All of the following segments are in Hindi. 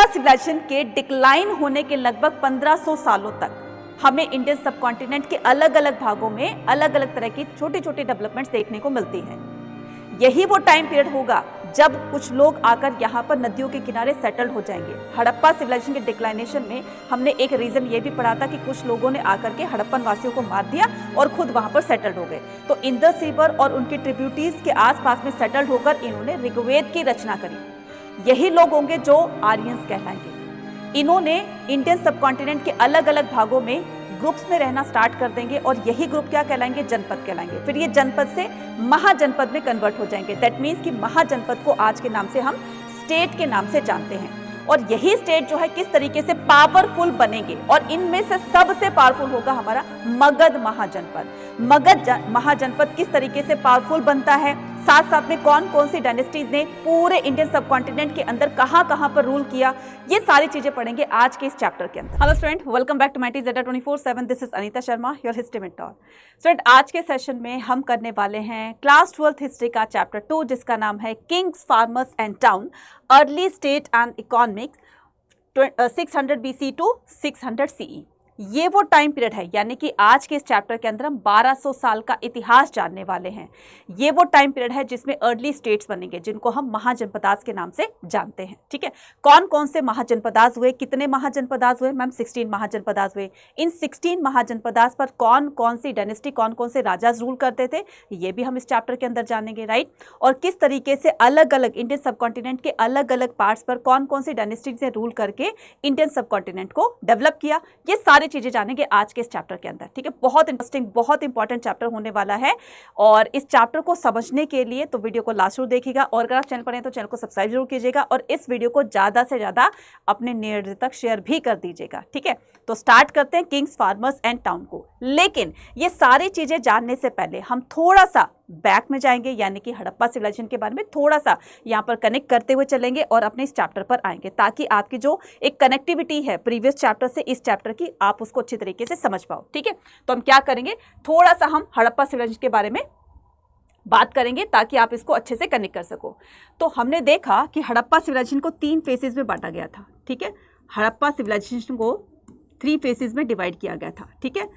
सिविलाइजेशन के डिक्लाइन होने के लगभग 1500 सालों तक हमें इंडियन सबकॉन्टिनेंट के अलग अलग भागों में अलग अलग तरह की छोटी छोटी डेवलपमेंट्स देखने को मिलती हैं। यही वो टाइम पीरियड होगा जब कुछ लोग आकर यहाँ पर नदियों के किनारे सेटल्ड हो जाएंगे। हड़प्पा सिविलाइजेशन के डिक्लाइनेशन में हमने एक रीजन ये भी पढ़ा था कि कुछ लोगों ने आकर के हड़प्पन वासियों को मार दिया और खुद वहां पर सेटल्ड हो गए। तो इंदस रिवर और उनकी ट्रिब्यूटरीज के आसपास में सेटल्ड होकर इन्होंने ऋग्वेद की रचना करी। यही लोग होंगे जो आर्यंस कहलाएंगे। इन्होंने इंडियन सबकॉन्टिनेंट के अलग अलग भागों में ग्रुप्स में रहना स्टार्ट कर देंगे और यही ग्रुप क्या कहलाएंगे, जनपद कहलाएंगे। फिर ये जनपद से महाजनपद में कन्वर्ट हो जाएंगे। दैट मीन्स कि महाजनपद को आज के नाम से हम स्टेट के नाम से जानते हैं। और यही स्टेट जो है किस तरीके से पावरफुल बनेंगे, और इनमें से सबसे पावरफुल होगा हमारा मगध महाजनपद। मगध महाजनपद किस तरीके से पावरफुल बनता है, साथ साथ में कौन कौन सी डायनेस्टीज ने पूरे इंडियन सबकॉन्टिनेंट के अंदर कहां कहां पर रूल किया, ये सारी चीजें पढ़ेंगे आज के इस चैप्टर के अंदर। Hello student, welcome back to my ZETA 24/7। This is Anita Sharma, your history mentor. Student, आज के सेशन में हम करने वाले हैं क्लास 12th हिस्ट्री का चैप्टर 2, जिसका नाम है kings, farmers and town, early state and economics 600 BC to 600 CE। ये वो टाइम पीरियड है, यानी कि आज के इस चैप्टर के अंदर हम 1200 साल का इतिहास जानने वाले हैं। ये वो टाइम पीरियड है जिसमें अर्ली स्टेट्स बनेंगे, जिनको हम महाजनपदास के नाम से जानते हैं। ठीक है, कौन कौन से महाजनपदास हुए, कितने महाजनपदास हुए? मैम 16 महाजनपदास हुए। इन 16 महाजनपदास पर कौन कौन सी डायनेस्टी, कौन कौन से राजा रूल करते थे, ये भी हम इस चैप्टर के अंदर जानेंगे, राइट। और किस तरीके से अलग अलग इंडियन सबकॉन्टिनेंट के अलग अलग पार्ट्स पर कौन कौन सी डायनेस्टीज ने रूल करके इंडियन सबकॉन्टिनेंट को डेवलप किया, ये सारे चीजें जानेंगे आज के इस चैप्टर के अंदर। ठीक है, बहुत इंटरेस्टिंग, बहुत इंपॉर्टेंट चैप्टर होने वाला है। और इस चैप्टर को समझने के लिए तो वीडियो को लास्ट तक देखिएगा, और अगर आप चैनल पर हैं तो चैनल को सब्सक्राइब जरूर कीजिएगा, और इस वीडियो को ज्यादा से ज्यादा अपने नियर तक शेयर भी कर दीजिएगा। ठीक है, तो स्टार्ट करते हैं किंग्स, फार्मर्स एंड टाउन को। लेकिन ये सारी चीजें जानने से पहले हम थोड़ा सा बैक में जाएंगे, यानी कि हड़प्पा सिविलाइजेशन के बारे में थोड़ा सा यहाँ पर कनेक्ट करते हुए चलेंगे और अपने इस चैप्टर पर आएंगे, ताकि आपकी जो एक कनेक्टिविटी है प्रीवियस चैप्टर से इस चैप्टर की, आप उसको अच्छी तरीके से समझ पाओ। ठीक है, तो हम क्या करेंगे, थोड़ा सा हम हड़प्पा सिविलाइजेशन के बारे में बात करेंगे ताकि आप इसको अच्छे से कनेक्ट कर सको। तो हमने देखा कि हड़प्पा सिविलाइजेशन को 3 फेजेस में बांटा गया था। ठीक है, हड़प्पा सिविलाइजेशन को 3 फेजेस में डिवाइड किया गया था। ठीक है,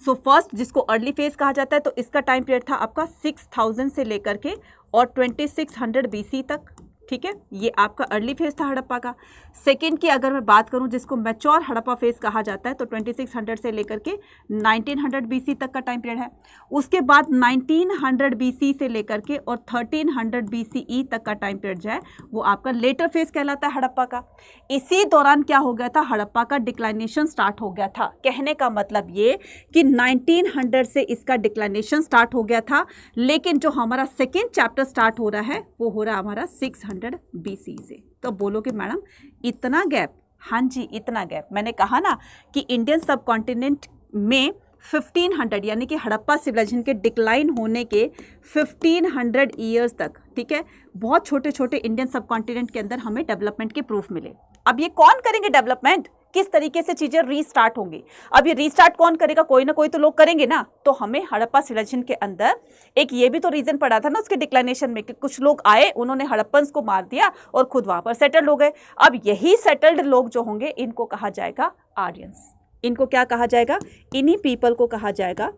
सो फर्स्ट, जिसको अर्ली फेज कहा जाता है, तो इसका टाइम पीरियड था आपका 6000 से लेकर के और 2600 BC तक। ठीक है, ये आपका अर्ली फेज था हड़प्पा का। सेकेंड की अगर मैं बात करूं, जिसको मैच्योर हड़प्पा फेज कहा जाता है, तो 2600 से लेकर के 1900 BC तक का टाइम पीरियड है। उसके बाद 1900 BC से लेकर के और 1300 BCE तक का टाइम पीरियड जो है वो आपका लेटर फेज कहलाता है हड़प्पा का। इसी दौरान क्या हो गया था, हड़प्पा का डिक्लाइनेशन स्टार्ट हो गया था। कहने का मतलब ये कि 1900 से इसका डिक्लाइनेशन स्टार्ट हो गया था, लेकिन जो हमारा सेकेंड चैप्टर स्टार्ट हो रहा है वो हो रहा है हमारा 600 BC से। तो बोलोगे मैडम इतना गैप? हाँ जी, इतना गैप। मैंने कहा ना कि इंडियन सबकॉन्टिनेंट में 1500 यानी कि हड़प्पा सिविलाइजेशन के डिक्लाइन होने के 1500 ईयर्स तक, ठीक है, बहुत छोटे छोटे इंडियन सबकॉन्टिनेंट के अंदर हमें डेवलपमेंट के प्रूफ मिले। अब ये कौन करेंगे डेवलपमेंट, किस तरीके से चीजें रीस्टार्ट होंगी? अब ये रीस्टार्ट कौन करेगा? कोई ना कोई तो लोग करेंगे ना। तो हमें हड़प्पा सिविलाइजेशन के अंदर एक ये भी तो रीजन पड़ा था ना उसके डिक्लाइनेशन में, कि कुछ लोग आए, उन्होंने हड़प्पन्स को मार दिया और खुद वहां पर सेटल्ड हो गए। अब यही सेटल्ड लोग जो होंगे, इनको कहा जाएगा आर्यंस। इनको क्या कहा जाएगा? इन्हीं पीपल को कहा जाएगा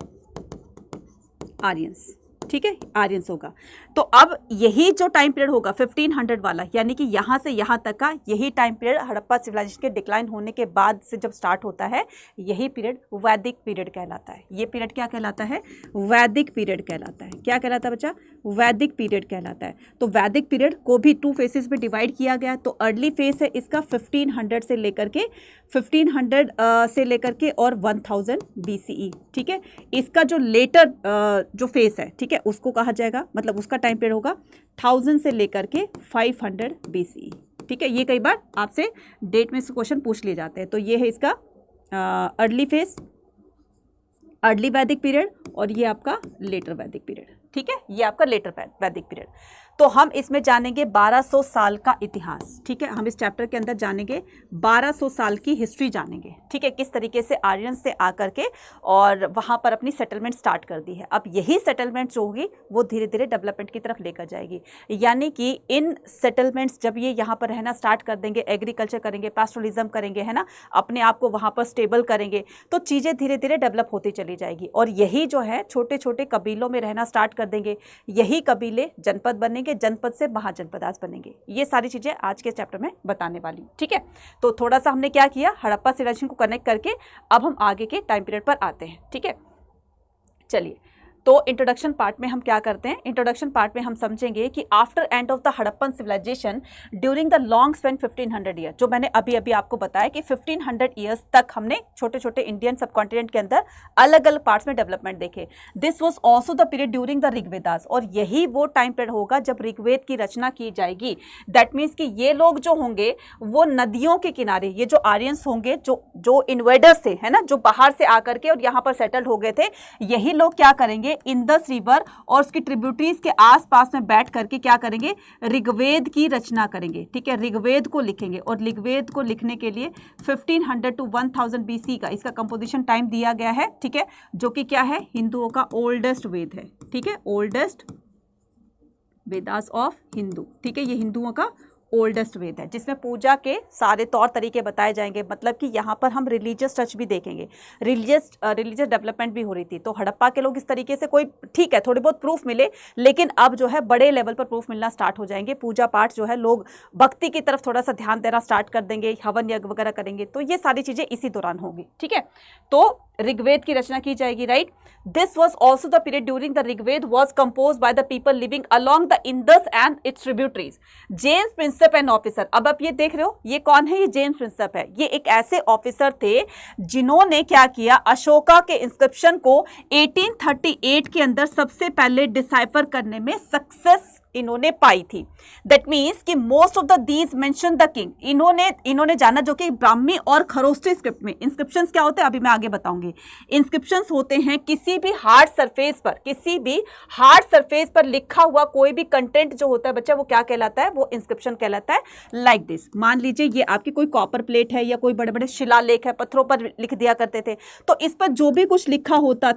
आर्यंस। ठीक है, आर्यंस होगा। तो अब यही जो टाइम पीरियड होगा 1500 वाला, यानी कि यहाँ से यहाँ तक का यही टाइम पीरियड हड़प्पा सिविलाइजेशन के डिक्लाइन होने के बाद से जब स्टार्ट होता है, यही पीरियड वैदिक पीरियड कहलाता है। ये पीरियड क्या कहलाता है? वैदिक पीरियड कहलाता है। क्या कहलाता है बच्चा? वैदिक पीरियड कहलाता है। तो वैदिक पीरियड को भी 2 फेजेस में डिवाइड किया गया। तो अर्ली फेज है इसका 1500 से लेकर के 1500 से लेकर के और 1000 BCE। ठीक है, इसका जो लेटर जो फेज है, ठीक है, उसको कहा जाएगा, मतलब उसका टाइम पीरियड होगा 1000 से लेकर के 500 BCE। ठीक है, ये कई बार आपसे डेट में से क्वेश्चन पूछ लिए जाते हैं। तो ये है इसका अर्ली फेज, अर्ली वैदिक पीरियड, और ये आपका लेटर वैदिक पीरियड। ठीक है, ये आपका लेटर वैदिक पीरियड। तो हम इसमें जानेंगे 1200 साल का इतिहास, ठीक है। हम इस चैप्टर के अंदर जानेंगे 1200 साल की हिस्ट्री जानेंगे, ठीक है, किस तरीके से आर्यन से आकर के और वहां पर अपनी सेटलमेंट स्टार्ट कर दी है। अब यही सेटलमेंट जो होगी वो धीरे धीरे डेवलपमेंट की तरफ लेकर जाएगी, यानी कि इन सेटलमेंट्स जब ये यहाँ पर रहना स्टार्ट कर देंगे, एग्रीकल्चर करेंगे, पैस्टोरलिज्म करेंगे, है ना, अपने आप को वहाँ पर स्टेबल करेंगे, तो चीज़ें धीरे धीरे डेवलप होती चली जाएगी। और यही जो है छोटे छोटे कबीलों में रहना स्टार्ट कर देंगे, यही कबीले जनपद बनेंगे, जनपद से महाजनपद आज बनेंगे। ये सारी चीज़ें आज के चैप्टर में बताने वाली, ठीक है। तो थोड़ा सा हमने क्या किया, हड़प्पा सिविलाइजेशन को कनेक्ट करके अब हम आगे के टाइम पीरियड पर आते हैं, ठीक है। चलिए, तो इंट्रोडक्शन पार्ट में हम क्या करते हैं, इंट्रोडक्शन पार्ट में हम समझेंगे कि after end of the Harappan civilisation during the long span 1500 year, जो मैंने अभी अभी आपको बताया कि 1500 ईयर्स तक हमने छोटे छोटे इंडियन सब कॉन्टिनेंट के अंदर अलग अलग पार्ट्स में डेवलपमेंट देखे। This was also the period during the Rigvedas, और यही वो टाइम पीरियड होगा जब ऋग्वेद की रचना की जाएगी। दैट मीन्स कि ये लोग जो होंगे वो नदियों के किनारे, ये जो आर्यंस होंगे, जो इन्वेडर्स थे, है ना, जो बाहर से आकर के और यहाँ पर सेटल्ड हो गए थे, यही लोग क्या करेंगे, इंदस रिवर और उसकी ट्रिब्यूटरीज के आसपास में बैठ करके क्या करेंगे, ऋग्वेद की रचना करेंगे, ठीक है, ऋग्वेद को लिखेंगे। और ऋग्वेद को लिखने के लिए 1500 to 1000 BC का इसका कंपोजिशन टाइम दिया गया है, ठीक है, जो कि क्या है, हिंदुओं का ओल्डेस्ट वेद है, ठीक है, ओल्डेस्ट वेदास ऑफ हिंदू, ठीक है, ये हिंदुओं का ओल्डेस्ट वेद है, जिसमें पूजा के सारे तौर तरीके बताए जाएंगे। मतलब कि यहाँ पर हम रिलीजियस टच भी देखेंगे, रिलीजियस डेवलपमेंट भी हो रही थी। तो हड़प्पा के लोग इस तरीके से, कोई ठीक है थोड़े बहुत प्रूफ मिले, लेकिन अब जो है बड़े लेवल पर प्रूफ मिलना स्टार्ट हो जाएंगे। पूजा पाठ जो है, लोग भक्ति की तरफ थोड़ा सा ध्यान देना स्टार्ट कर देंगे, हवन यज्ञ वगैरह करेंगे, तो ये सारी चीज़ें इसी दौरान होगी, ठीक है। तो ऋग्वेद की रचना की जाएगी, right. This was also the period during the Rigveda was compose by the people living along the Indus and its tributaries. James Prinsep and officer, अब आप ये देख रहे हो, ये कौन है, ये जेम्स प्रिंसेप है। ये एक ऐसे ऑफिसर थे जिन्होंने क्या किया, अशोका के इंस्क्रिप्शन को 1838 के अंदर सबसे पहले डिसाइफर करने में सक्सेस इन्होंने पाई थी। दैट मीन्स कि most of the these mention the king, इन्होंने जाना, जो कि ब्राह्मी और खरोष्टी स्क्रिप्ट में इंस्क्रिप्शंस क्या होते हैं अभी मैं आगे बताऊंगी। इंस्क्रिप्शंस होते हैं किसी भी हार्ड सरफेस पर लिखा हुआ कोई भी कंटेंट जो होता है बच्चा, वो क्या कहलाता है, वो इंस्क्रिप्शन कहलाता है। लाइक दिस, मान लीजिए ये आपकी कोई कॉपर प्लेट है या कोई बड़े बड़े शिलालेख है, पत्थरों पर लिख दिया करते थे, तो इस पर जो भी कुछ लिखा होता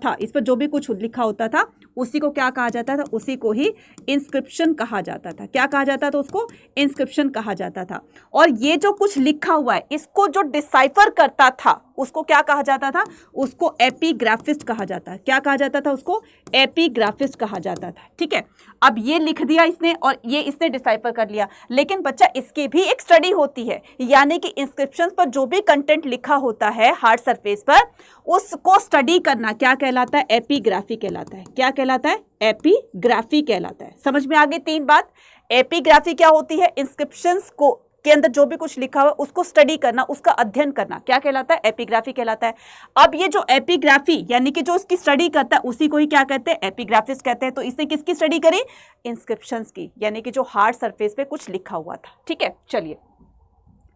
था, उसी को क्या कहा जाता था, उसी को ही इंस्क्रिप्शन कहा जाता था। क्या कहा जाता था, उसको इंस्क्रिप्शन कहा जाता था। और ये जो कुछ लिखा हुआ है, इसको जो डिसाइफर करता था, उसको क्या कहा जाता था, उसको एपिग्राफिस्ट कहा जाता है। क्या कहा जाता था, उसको एपिग्राफिस्ट कहा जाता था, ठीक है। अब ये लिख दिया इसने और ये इसने डिसाइफर कर लिया, लेकिन बच्चा इसकी भी एक स्टडी होती है, यानी कि इंस्क्रिप्शंस पर जो भी कंटेंट लिखा होता है हार्ड सरफेस पर, उसको स्टडी करना क्या कहलाता है, एपिग्राफी कहलाता है। क्या कहलाता है, एपिग्राफी कहलाता है। समझ में आ गई तीन बात। एपिग्राफी क्या होती है, इंस्क्रिप्शंस को के अंदर जो भी कुछ लिखा हुआ उसको स्टडी करना, उसका अध्ययन करना, क्या कहलाता है, एपिग्राफी कहलाता है। अब ये जो एपिग्राफी यानी कि जो इसकी स्टडी करता है, उसी को ही क्या कहते हैं, एपिग्राफिस्ट कहते हैं। तो इसने किसकी स्टडी करी, इंस्क्रिप्शंस की, यानी कि जो हार्ड सरफेस पे कुछ लिखा हुआ था, ठीक है। चलिए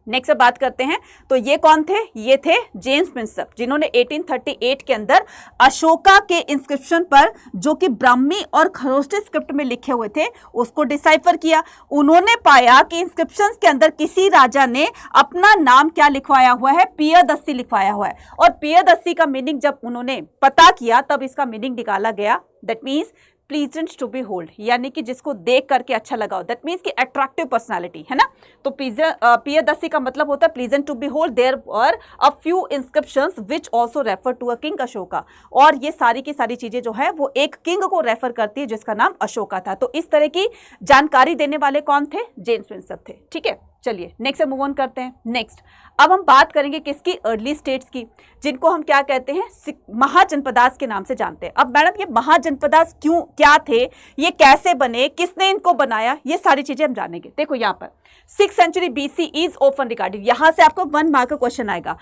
नेक्स्ट बात करते हैं। तो ये कौन थे, ये थे जेम्स प्रिंसेप, जिन्होंने 1838 के अंदर अशोका के इंस्क्रिप्शन पर, जो कि ब्राह्मी और खरोष्टी स्क्रिप्ट में लिखे हुए थे, उसको डिसाइफर किया। उन्होंने पाया कि इंस्क्रिप्शंस के अंदर किसी राजा ने अपना नाम क्या लिखवाया हुआ है, पियदस्सी लिखवाया हुआ है। और पियदस्सी का मीनिंग जब उन्होंने पता किया, तब इसका मीनिंग निकाला गया। That means pleasant to behold, यानी कि जिसको देख करके अच्छा लगा हो। दैट मीन्स कि अट्रैक्टिव पर्सनालिटी, है ना। तो पियदस्सी का मतलब होता है pleasant to behold. There were a few inscriptions which also refer to a king Ashoka. और ये सारी की सारी चीजें जो है वो एक किंग को रेफर करती है जिसका नाम अशोका था। तो इस तरह की जानकारी देने वाले कौन थे, जेम्स प्रिंसेप थे, ठीक है। चलिए नेक्स्ट मूव ऑन करते हैं। नेक्स्ट अब हम बात करेंगे किसकी, अर्ली स्टेट्स की, जिनको हम क्या कहते हैं, महाजनपदास के नाम से जानते हैं। अब मैडम ये महाजनपदास क्यों, क्या थे, ये कैसे बने, किसने इनको बनाया, ये सारी चीजें हम जानेंगे। देखो यहाँ पर 6th century BC is often regarded, यहां से आपको 1 मार्क का क्वेश्चन आएगा।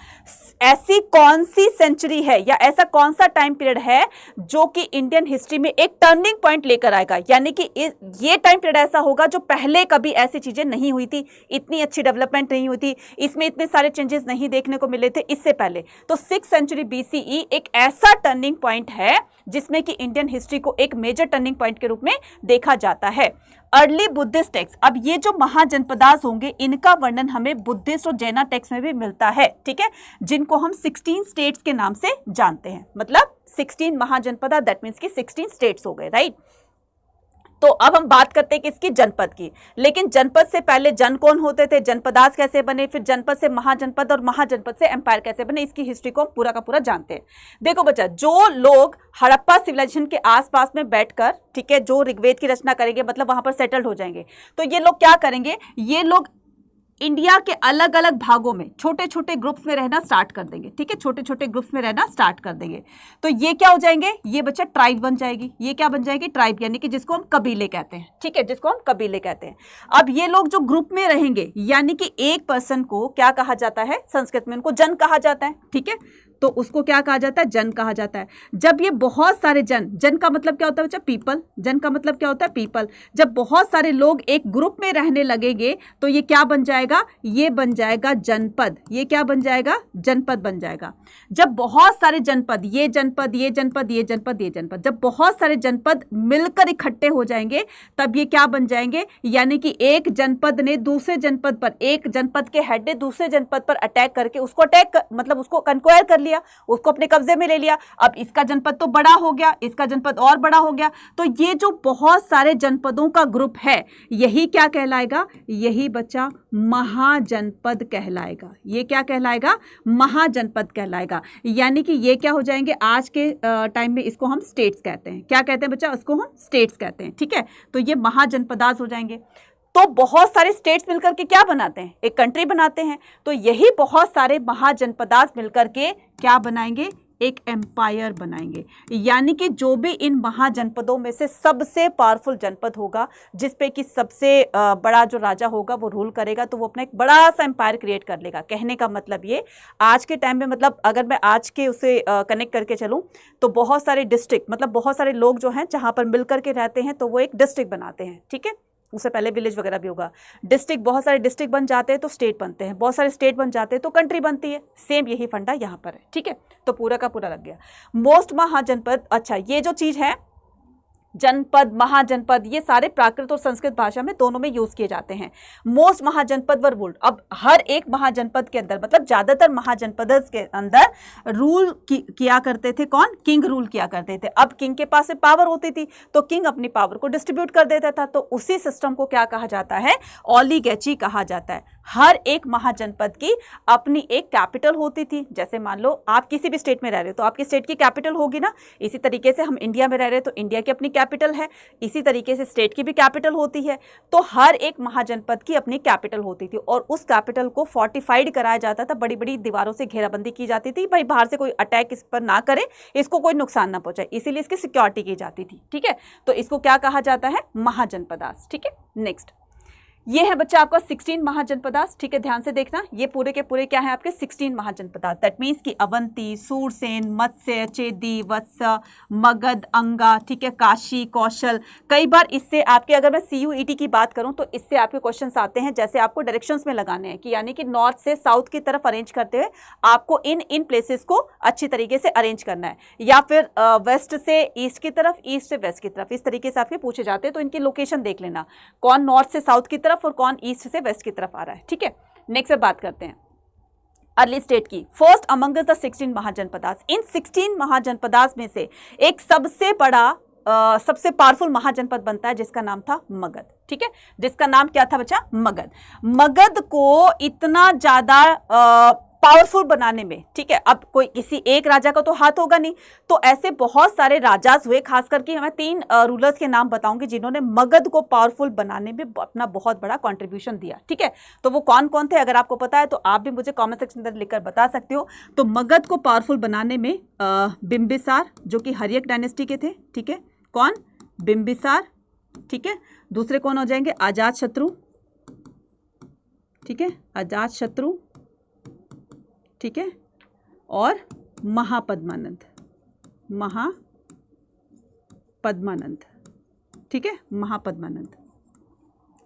ऐसी कौन सी सेंचुरी है या ऐसा कौन सा टाइम पीरियड है जो कि इंडियन हिस्ट्री में एक टर्निंग पॉइंट लेकर आएगा, यानी कि ये टाइम पीरियड ऐसा होगा जो पहले कभी ऐसी चीजें नहीं हुई थी, इतनी अच्छी डेवलपमेंट नहीं हुई थी, इसमें इतने सारे चेंजेस नहीं देखने को मिले थे इससे पहले। तो 6th सेंचुरी BCE एक ऐसा टर्निंग पॉइंट है जिसमें कि इंडियन हिस्ट्री को एक मेजर टर्निंग पॉइंट के रूप में देखा जाता है। अर्ली बुद्धिस्ट टेक्स्ट, अब ये जो महाजनपदास होंगे इनका वर्णन हमें बुद्धिस्ट और जैना टेक्स्ट में भी मिलता है, ठीक है, जिनको हम 16 स्टेट्स के नाम से जानते हैं। मतलब 16 महाजनपदा, दैट मीन्स कि 16 स्टेट्स हो गए, राइट। तो अब हम बात करते हैं किसकी, जनपद की। लेकिन जनपद से पहले जन कौन होते थे, जनपदास कैसे बने, फिर जनपद से महाजनपद और महाजनपद से एम्पायर कैसे बने, इसकी हिस्ट्री को हम पूरा का पूरा जानते हैं। देखो बच्चा, जो लोग हड़प्पा सिविलाइजेशन के आसपास में बैठकर, ठीक है, जो ऋग्वेद की रचना करेंगे, मतलब वहां पर सेटल्ड हो जाएंगे, तो ये लोग क्या करेंगे, ये लोग इंडिया के अलग अलग भागों में छोटे छोटे ग्रुप्स में रहना स्टार्ट कर देंगे, ठीक है, छोटे छोटे ग्रुप्स में रहना स्टार्ट कर देंगे। तो ये क्या हो जाएंगे, ये बच्चा ट्राइब बन जाएगी। ये क्या बन जाएगी, ट्राइब, यानी कि जिसको हम कबीले कहते हैं, ठीक है, जिसको हम कबीले कहते हैं। अब ये लोग जो ग्रुप में रहेंगे, यानी कि एक पर्सन को क्या कहा जाता है, संस्कृत में उनको जन कहा जाता है, ठीक है, तो उसको क्या कहा जाता है, जन कहा जाता है। जब ये बहुत सारे जन का मतलब क्या होता है बच्चा, पीपल, जन का मतलब क्या होता है, पीपल। जब बहुत सारे लोग एक ग्रुप में रहने लगेंगे तो ये क्या बन जाएगा, ये बन जाएगा जनपद। ये क्या बन जाएगा, जनपद बन जाएगा। जब बहुत सारे जनपद, ये जनपद, ये जनपद, ये जनपद, ये जनपद, जब बहुत सारे जनपद मिलकर इकट्ठे हो जाएंगे तब ये क्या बन जाएंगे, यानी कि एक जनपद ने दूसरे जनपद पर, एक जनपद के हेड ने दूसरे जनपद पर अटैक करके उसको मतलब उसको कंक्वायर कर लिया, उसको अपने कब्जे में ले लिया। अब इसका जनपद तो बड़ा हो गया, इसका जनपद और बड़ा हो गया, तो ये जो बहुत सारे जनपदों का ग्रुप है यही क्या कहलाएगा, यही बच्चा महाजनपद कहलाएगा। ये क्या कहलाएगा, महाजनपद कहलाएगा। यानी कि ये क्या हो जाएंगे, आज के टाइम में इसको हम स्टेट्स कहते हैं। क्या कहते हैं बच्चा, उसको हम स्टेट्स कहते हैं, ठीक है। तो ये महाजनपदास हो जाएंगे। तो बहुत सारे स्टेट्स मिलकर के क्या बनाते हैं, एक कंट्री बनाते हैं। तो यही बहुत सारे महाजनपदास मिलकर के क्या बनाएंगे, एक एम्पायर बनाएंगे। यानी कि जो भी इन महाजनपदों में से सबसे पावरफुल जनपद होगा, जिसपे कि सबसे बड़ा जो राजा होगा वो रूल करेगा, तो वो अपना एक बड़ा सा एम्पायर क्रिएट कर लेगा। कहने का मतलब ये, आज के टाइम में, मतलब अगर मैं आज के उसे कनेक्ट करके चलूँ तो बहुत सारे डिस्ट्रिक्ट, मतलब बहुत सारे लोग जो हैं जहाँ पर मिल करके रहते हैं तो वो एक डिस्ट्रिक्ट बनाते हैं, ठीक है। उससे पहले विलेज वगैरह भी होगा। डिस्ट्रिक्ट, बहुत सारे डिस्ट्रिक्ट बन जाते हैं तो स्टेट बनते हैं, बहुत सारे स्टेट बन जाते हैं तो कंट्री बनती है। सेम यही फंडा यहाँ पर है, ठीक है। तो पूरा का पूरा लग गया। मोस्ट महाजनपद, अच्छा ये जो चीज़ है जनपद, महाजनपद, ये सारे प्राकृत और संस्कृत भाषा में दोनों में यूज किए जाते हैं। मोस्ट महाजनपद वर रूल्ड, अब हर एक महाजनपद के अंदर, मतलब ज्यादातर महाजनपद के अंदर रूल किया करते थे कौन, किंग रूल किया करते थे। अब किंग के पास में पावर होती थी तो किंग अपनी पावर को डिस्ट्रीब्यूट कर देता था। तो उसी सिस्टम को क्या कहा जाता है, ओलिगैची कहा जाता है। हर एक महाजनपद की अपनी एक कैपिटल होती थी। जैसे मान लो आप किसी भी स्टेट में रह रहे हो तो आपकी स्टेट की कैपिटल होगी ना। इसी तरीके से हम इंडिया में रह रहे हैं तो इंडिया की अपनी कैपिटल है, इसी तरीके से स्टेट की भी कैपिटल होती है। तो हर एक महाजनपद की अपनी कैपिटल होती थी और उस कैपिटल को फोर्टिफाइड कराया जाता था। बड़ी बड़ी दीवारों से घेराबंदी की जाती थी, भाई बाहर से कोई अटैक इस पर ना करे, इसको कोई नुकसान ना पहुंचाए, इसीलिए इसकी सिक्योरिटी की जाती थी, ठीक है। तो इसको क्या कहा जाता है, महाजनपदास, ठीक है। नेक्स्ट, ये है बच्चा आपका 16 महाजनपदास, ठीक है, ध्यान से देखना। ये पूरे के पूरे क्या है आपके 16 महाजनपदास। दैट मीन्स कि अवंती, सूरसेन, मत्स्य, चेदी, वत्स, मगध, अंगा, ठीक है, काशी, कौशल। कई बार इससे आपके, अगर मैं CUET की बात करूं तो इससे आपके क्वेश्चंस आते हैं, जैसे आपको डायरेक्शंस में लगाने हैं कि यानी कि नॉर्थ से साउथ की तरफ अरेंज करते हुए आपको इन प्लेसेस को अच्छी तरीके से अरेंज करना है, या फिर वेस्ट से ईस्ट की तरफ, ईस्ट से वेस्ट की तरफ, इस तरीके से आपके पूछे जाते हैं। तो इनकी लोकेशन देख लेना, कौन नॉर्थ से साउथ की तरफ और कौन ईस्ट से वेस्ट की तरफ आ रहा है, ठीक है। नेक्स्ट बात करते हैं अर्ली स्टेट की। First among the 16 Mahajanapadas. इन 16 महाजनपदास में से एक सबसे बड़ा सबसे पावरफुल महाजनपद बनता है जिसका नाम था मगध, ठीक है, जिसका नाम क्या था बच्चा, मगध। मगध को इतना ज्यादा पावरफुल बनाने में, ठीक है, अब कोई किसी एक राजा का तो हाथ होगा नहीं, तो ऐसे बहुत सारे राजास हुए। खास करके मैं 3 रूलर्स के नाम बताऊंगी जिन्होंने मगध को पावरफुल बनाने में अपना बहुत बड़ा कंट्रीब्यूशन दिया, ठीक है। तो वो कौन कौन थे, अगर आपको पता है तो आप भी मुझे कमेंट सेक्शन में लिखकर बता सकते हो। तो मगध को पावरफुल बनाने में बिंबिसार, जो कि हर्यक डायनेस्टी के थे, ठीक है, कौन, बिंबिसार, ठीक है। दूसरे कौन हो जाएंगे, अजात शत्रु, ठीक है, अजात शत्रु, ठीक है, और महापद्मानंद, महापद्मानंद, ठीक है, महापद्मानंद।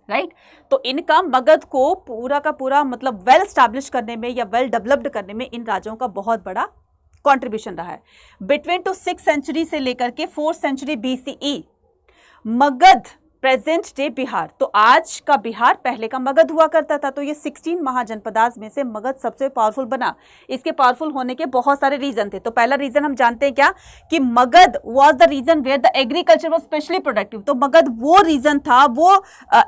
राइट तो इनका मगध को पूरा का पूरा मतलब वेल स्टैब्लिश करने में या वेल डेवलप्ड करने में इन राजाओं का बहुत बड़ा कंट्रीब्यूशन रहा है। बिटवीन टू 6th सेंचुरी से लेकर के 4th century BCE Magadha present day Bihar, तो आज का बिहार पहले का मगध हुआ करता था। तो ये 16 महाजनपदास में से मगध सबसे पावरफुल बना। इसके पावरफुल होने के बहुत सारे रीजन थे। तो पहला रीजन हम जानते हैं क्या, कि Magadha was the region where the agriculture was specially productive. तो मगध वो रीजन था, वो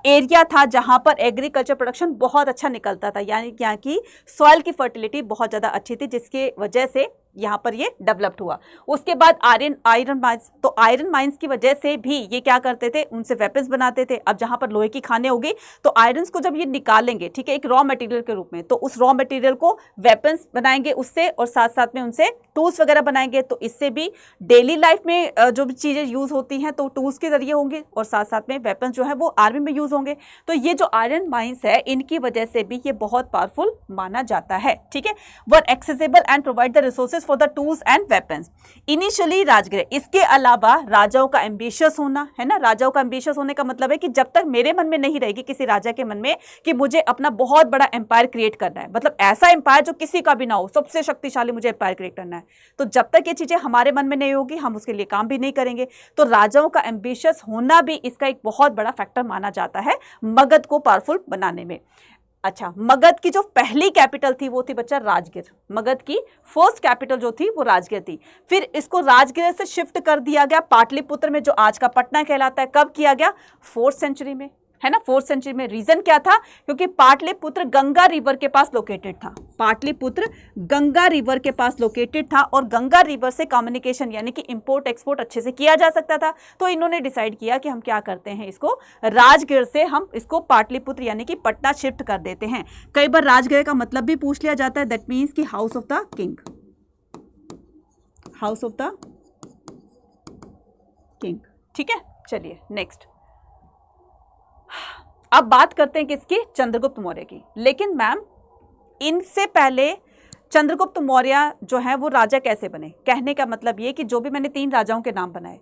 एरिया था जहां पर एग्रीकल्चर प्रोडक्शन बहुत अच्छा निकलता था, यानी यहाँ की सॉइल की फर्टिलिटी बहुत ज्यादा अच्छी थी, जिसके वजह से यहाँ पर ये डेवलप्ड हुआ। उसके बाद आयरन माइंस, तो आयरन माइंस की वजह से भी ये क्या करते थे, उनसे वेपन्स बनाते थे। अब जहाँ पर लोहे की खानें होगी तो आयरन्स को जब ये निकालेंगे, ठीक है, एक रॉ मटेरियल के रूप में, तो उस रॉ मटेरियल को वेपन्स बनाएंगे उससे, और साथ साथ में उनसे टूल्स वगैरह बनाएंगे। तो इससे भी डेली लाइफ में जो भी चीज़ें यूज़ होती हैं तो टूल्स के जरिए होंगी, और साथ साथ में वेपन्स जो है वो आर्मी में यूज़ होंगे। तो ये जो आयरन माइंस है, इनकी वजह से भी ये बहुत पावरफुल माना जाता है, ठीक है। Were accessible and provide the resources for the tools and weapons. Initially Rajgriha, इसके अलावा राजाओं का एम्बिशियस होना, है ना, राजाओं का एम्बिशियस होने का मतलब है कि जब तक मेरे मन में नहीं रहेगी, किसी राजा के मन में, कि मुझे अपना बहुत बड़ा एम्पायर क्रिएट करना है, मतलब ऐसा एम्पायर जो किसी का भी ना हो, सबसे शक्तिशाली मुझे एम्पायर क्रिएट करना है, तो जब तक ये चीजें हमारे मन में नहीं होगी, हम उसके लिए काम भी नहीं करेंगे। तो राजाओं का एम्बिशियस होना भी इसका एक बहुत बड़ा फैक्टर माना जाता है मगध को पावरफुल बनाने में। अच्छा, मगध की जो पहली कैपिटल थी वो थी बच्चा राजगीर। मगध की फर्स्ट कैपिटल जो थी वो राजगीर थी। फिर इसको राजगीर से शिफ्ट कर दिया गया पाटलिपुत्र में, जो आज का पटना कहलाता है। कब किया गया? 4th सेंचुरी में, है ना, 4th सेंचुरी में। रीजन क्या था? क्योंकि पाटलिपुत्र गंगा रिवर के पास लोकेटेड था। पाटलिपुत्र गंगा रिवर के पास लोकेटेड था, और गंगा रिवर से कम्युनिकेशन यानी कि इंपोर्ट एक्सपोर्ट अच्छे से किया जा सकता था। तो इन्होंने डिसाइड किया कि हम क्या करते हैं, इसको राजगीर से हम इसको पाटलिपुत्र यानी कि पटना शिफ्ट कर देते हैं। कई बार राजगीर का मतलब भी पूछ लिया जाता है, दैट मीन्स कि house of the king, house of the king, ठीक है। चलिए नेक्स्ट, अब बात करते हैं किसकी? चंद्रगुप्त मौर्य की। लेकिन मैम इनसे पहले चंद्रगुप्त मौर्य जो है वो राजा कैसे बने? कहने का मतलब ये कि जो भी मैंने 3 राजाओं के नाम बनाए,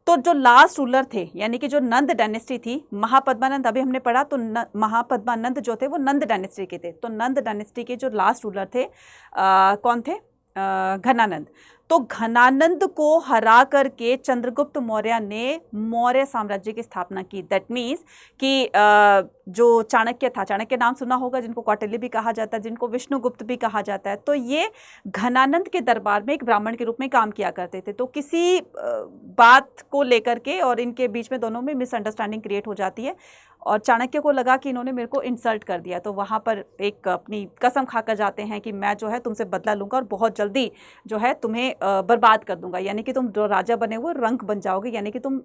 तो जो लास्ट रूलर थे यानी कि जो नंद डायनेस्टी थी, महापद्मानंद अभी हमने पढ़ा, तो महापद्मानंद जो थे वो नंद डायनेस्टी के थे। तो नंद डायनेस्टी के जो लास्ट रूलर थे कौन थे? घनानंद। तो घनानंद को हरा करके चंद्रगुप्त मौर्य ने मौर्य साम्राज्य की स्थापना की। दैट मीन्स कि जो चाणक्य था, चाणक्य नाम सुना होगा, जिनको कौटिल्य भी कहा जाता है, जिनको विष्णुगुप्त भी कहा जाता है, तो ये घनानंद के दरबार में एक ब्राह्मण के रूप में काम किया करते थे। तो किसी बात को लेकर के और इनके बीच में दोनों में मिसअंडरस्टैंडिंग क्रिएट हो जाती है, और चाणक्य को लगा कि इन्होंने मेरे को इंसल्ट कर दिया। तो वहाँ पर एक अपनी कसम खाकर जाते हैं कि मैं जो है तुमसे बदला लूँगा और बहुत जल्दी जो है तुम्हें बर्बाद कर दूंगा, यानी कि तुम जो राजा बने हुए रंक बन जाओगे, यानी कि तुम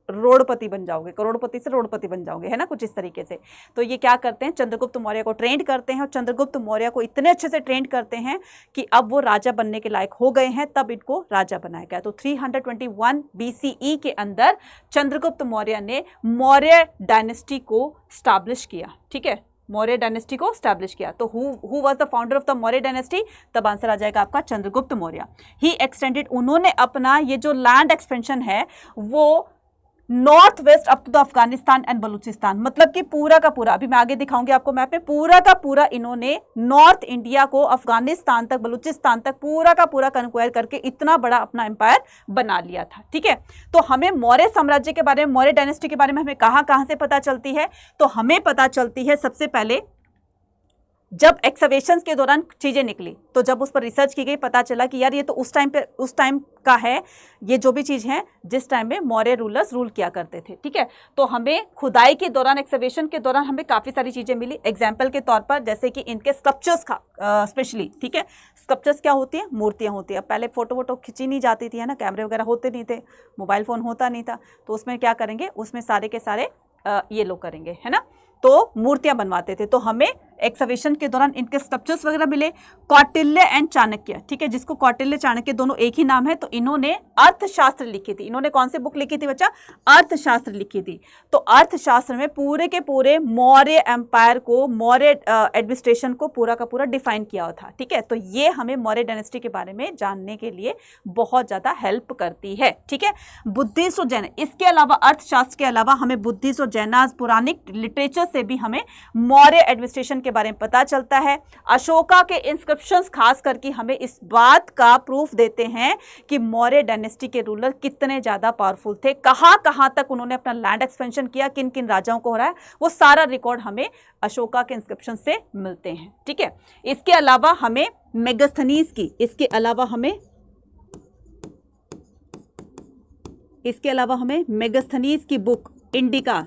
रोड़पति बन जाओगे, करोड़पति से रोड़पति बन जाओगे, है ना, कुछ इस तरीके से। तो ये क्या करते हैं, चंद्रगुप्त मौर्य को ट्रेंड करते हैं, और चंद्रगुप्त मौर्य को इतने अच्छे से ट्रेंड करते हैं कि अब वो राजा बनने के लायक हो गए हैं, तब इनको राजा बनाया गया। तो 321 BCE के अंदर चंद्रगुप्त मौर्य ने मौर्य डायनेस्टी को स्टैब्लिश किया, ठीक है, मौर्य डायनेस्टी को स्टैब्लिश किया। तो who was the founder of the Maurya dynasty? तब आंसर आ जाएगा आपका चंद्रगुप्त मौर्य। ही एक्सटेंडेड, उन्होंने अपना ये जो लैंड एक्सपेंशन है वो north west up to the Afghanistan and Balochistan, मतलब कि पूरा का पूरा, अभी मैं आगे दिखाऊंगी आपको मैप में, पूरा का पूरा इन्होंने नॉर्थ इंडिया को अफगानिस्तान तक, बलूचिस्तान तक पूरा का पूरा कंक्वायर करके इतना बड़ा अपना एम्पायर बना लिया था, ठीक है। तो हमें मौर्य साम्राज्य के बारे में, मौर्य डायनेस्टी के बारे में हमें कहां से पता चलती है? तो हमें पता चलती है सबसे पहले जब एक्सकवेशंस के दौरान चीजें निकली, तो जब उस पर रिसर्च की गई, पता चला कि यार ये तो उस टाइम का है, ये जो भी चीज है जिस टाइम में मौर्य रूलर्स रूल किया करते थे, ठीक है। तो हमें खुदाई के दौरान, एक्सकवेशन के दौरान हमें काफी सारी चीजें मिली। एग्जाम्पल के तौर पर जैसे कि इनके स्कल्पचर्स का स्पेशली, ठीक है। स्कल्पचर्स क्या होती है? मूर्तियां होती है। पहले फोटो वोटो खींची नहीं जाती थी, है ना, कैमरे वगैरह होते नहीं थे, मोबाइल फोन होता नहीं था, तो उसमें क्या करेंगे, उसमें सारे के सारे ये लोग करेंगे, है ना, तो मूर्तियां बनवाते थे। तो हमें एक्सकवेशन के दौरान इनके स्कल्पचर्स वगैरह मिले। कौटिल्य एंड चाणक्य, ठीक है, जिसको कौटिल्य चाणक्य दोनों एक ही नाम है, तो इन्होंने अर्थशास्त्र लिखी थी। इन्होंने कौन सी बुक लिखी थी बच्चा? अर्थशास्त्र लिखी थी। तो अर्थशास्त्र में पूरे के पूरे मौर्य एम्पायर को, मौर्य एडमिनिस्ट्रेशन को पूरा का पूरा डिफाइन किया हुआ था, ठीक है। तो ये हमें मौर्य डायनेस्टी के बारे में जानने के लिए बहुत ज्यादा हेल्प करती है, ठीक है। बुद्धिस्ट और जैन, इसके अलावा अर्थशास्त्र के अलावा हमें बुद्धिस्ट और जैनाज पौराणिक लिटरेचर से भी हमें मौर्य एडमिनिस्ट्रेशन के बारे में पता चलता है। अशोका के इंस्क्रिप्शंस खास करके हमें इस बात का प्रूफ देते हैं कि मौर्य डायनेस्टी के रूलर कितने ज्यादा पावरफुल थे, कहां कहां तक उन्होंने अपना लैंड एक्सपेंशन किया, किन किन राजाओं को हो रहा है, वो सारा रिकॉर्ड हमें अशोका के इंस्क्रिप्शन से मिलते हैं, ठीक है। इसके अलावा हमें मेगास्थनीज की, इसके अलावा हमें मेगास्थनीज की बुक इंडिका,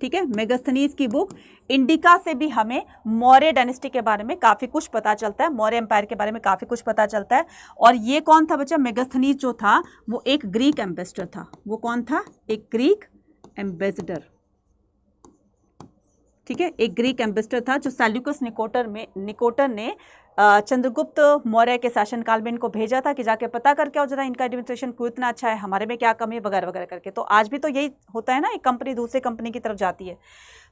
ठीक है, मेगास्थनीज की बुक इंडिका से भी हमें मौर्य डायनेस्टी के बारे में काफी कुछ पता चलता है, मौर्य एम्पायर के बारे में काफी कुछ पता चलता है। और ये कौन था बच्चा? मेगास्थनीज जो था वो एक ग्रीक एम्बेसडर था। वो कौन था? एक ग्रीक एम्बेसडर, ठीक है, एक ग्रीक एम्बेसडर था जो सेल्यूकस निकोटर ने चंद्रगुप्त मौर्य के शासनकाल में इनको भेजा था कि जाके पता करके आओ जरा इनका एडमिनिस्ट्रेशन क्यों इतना अच्छा है, हमारे में क्या कमी है, वगैरह वगैरह करके। तो आज भी तो यही होता है ना, एक कंपनी दूसरे कंपनी की तरफ जाती है।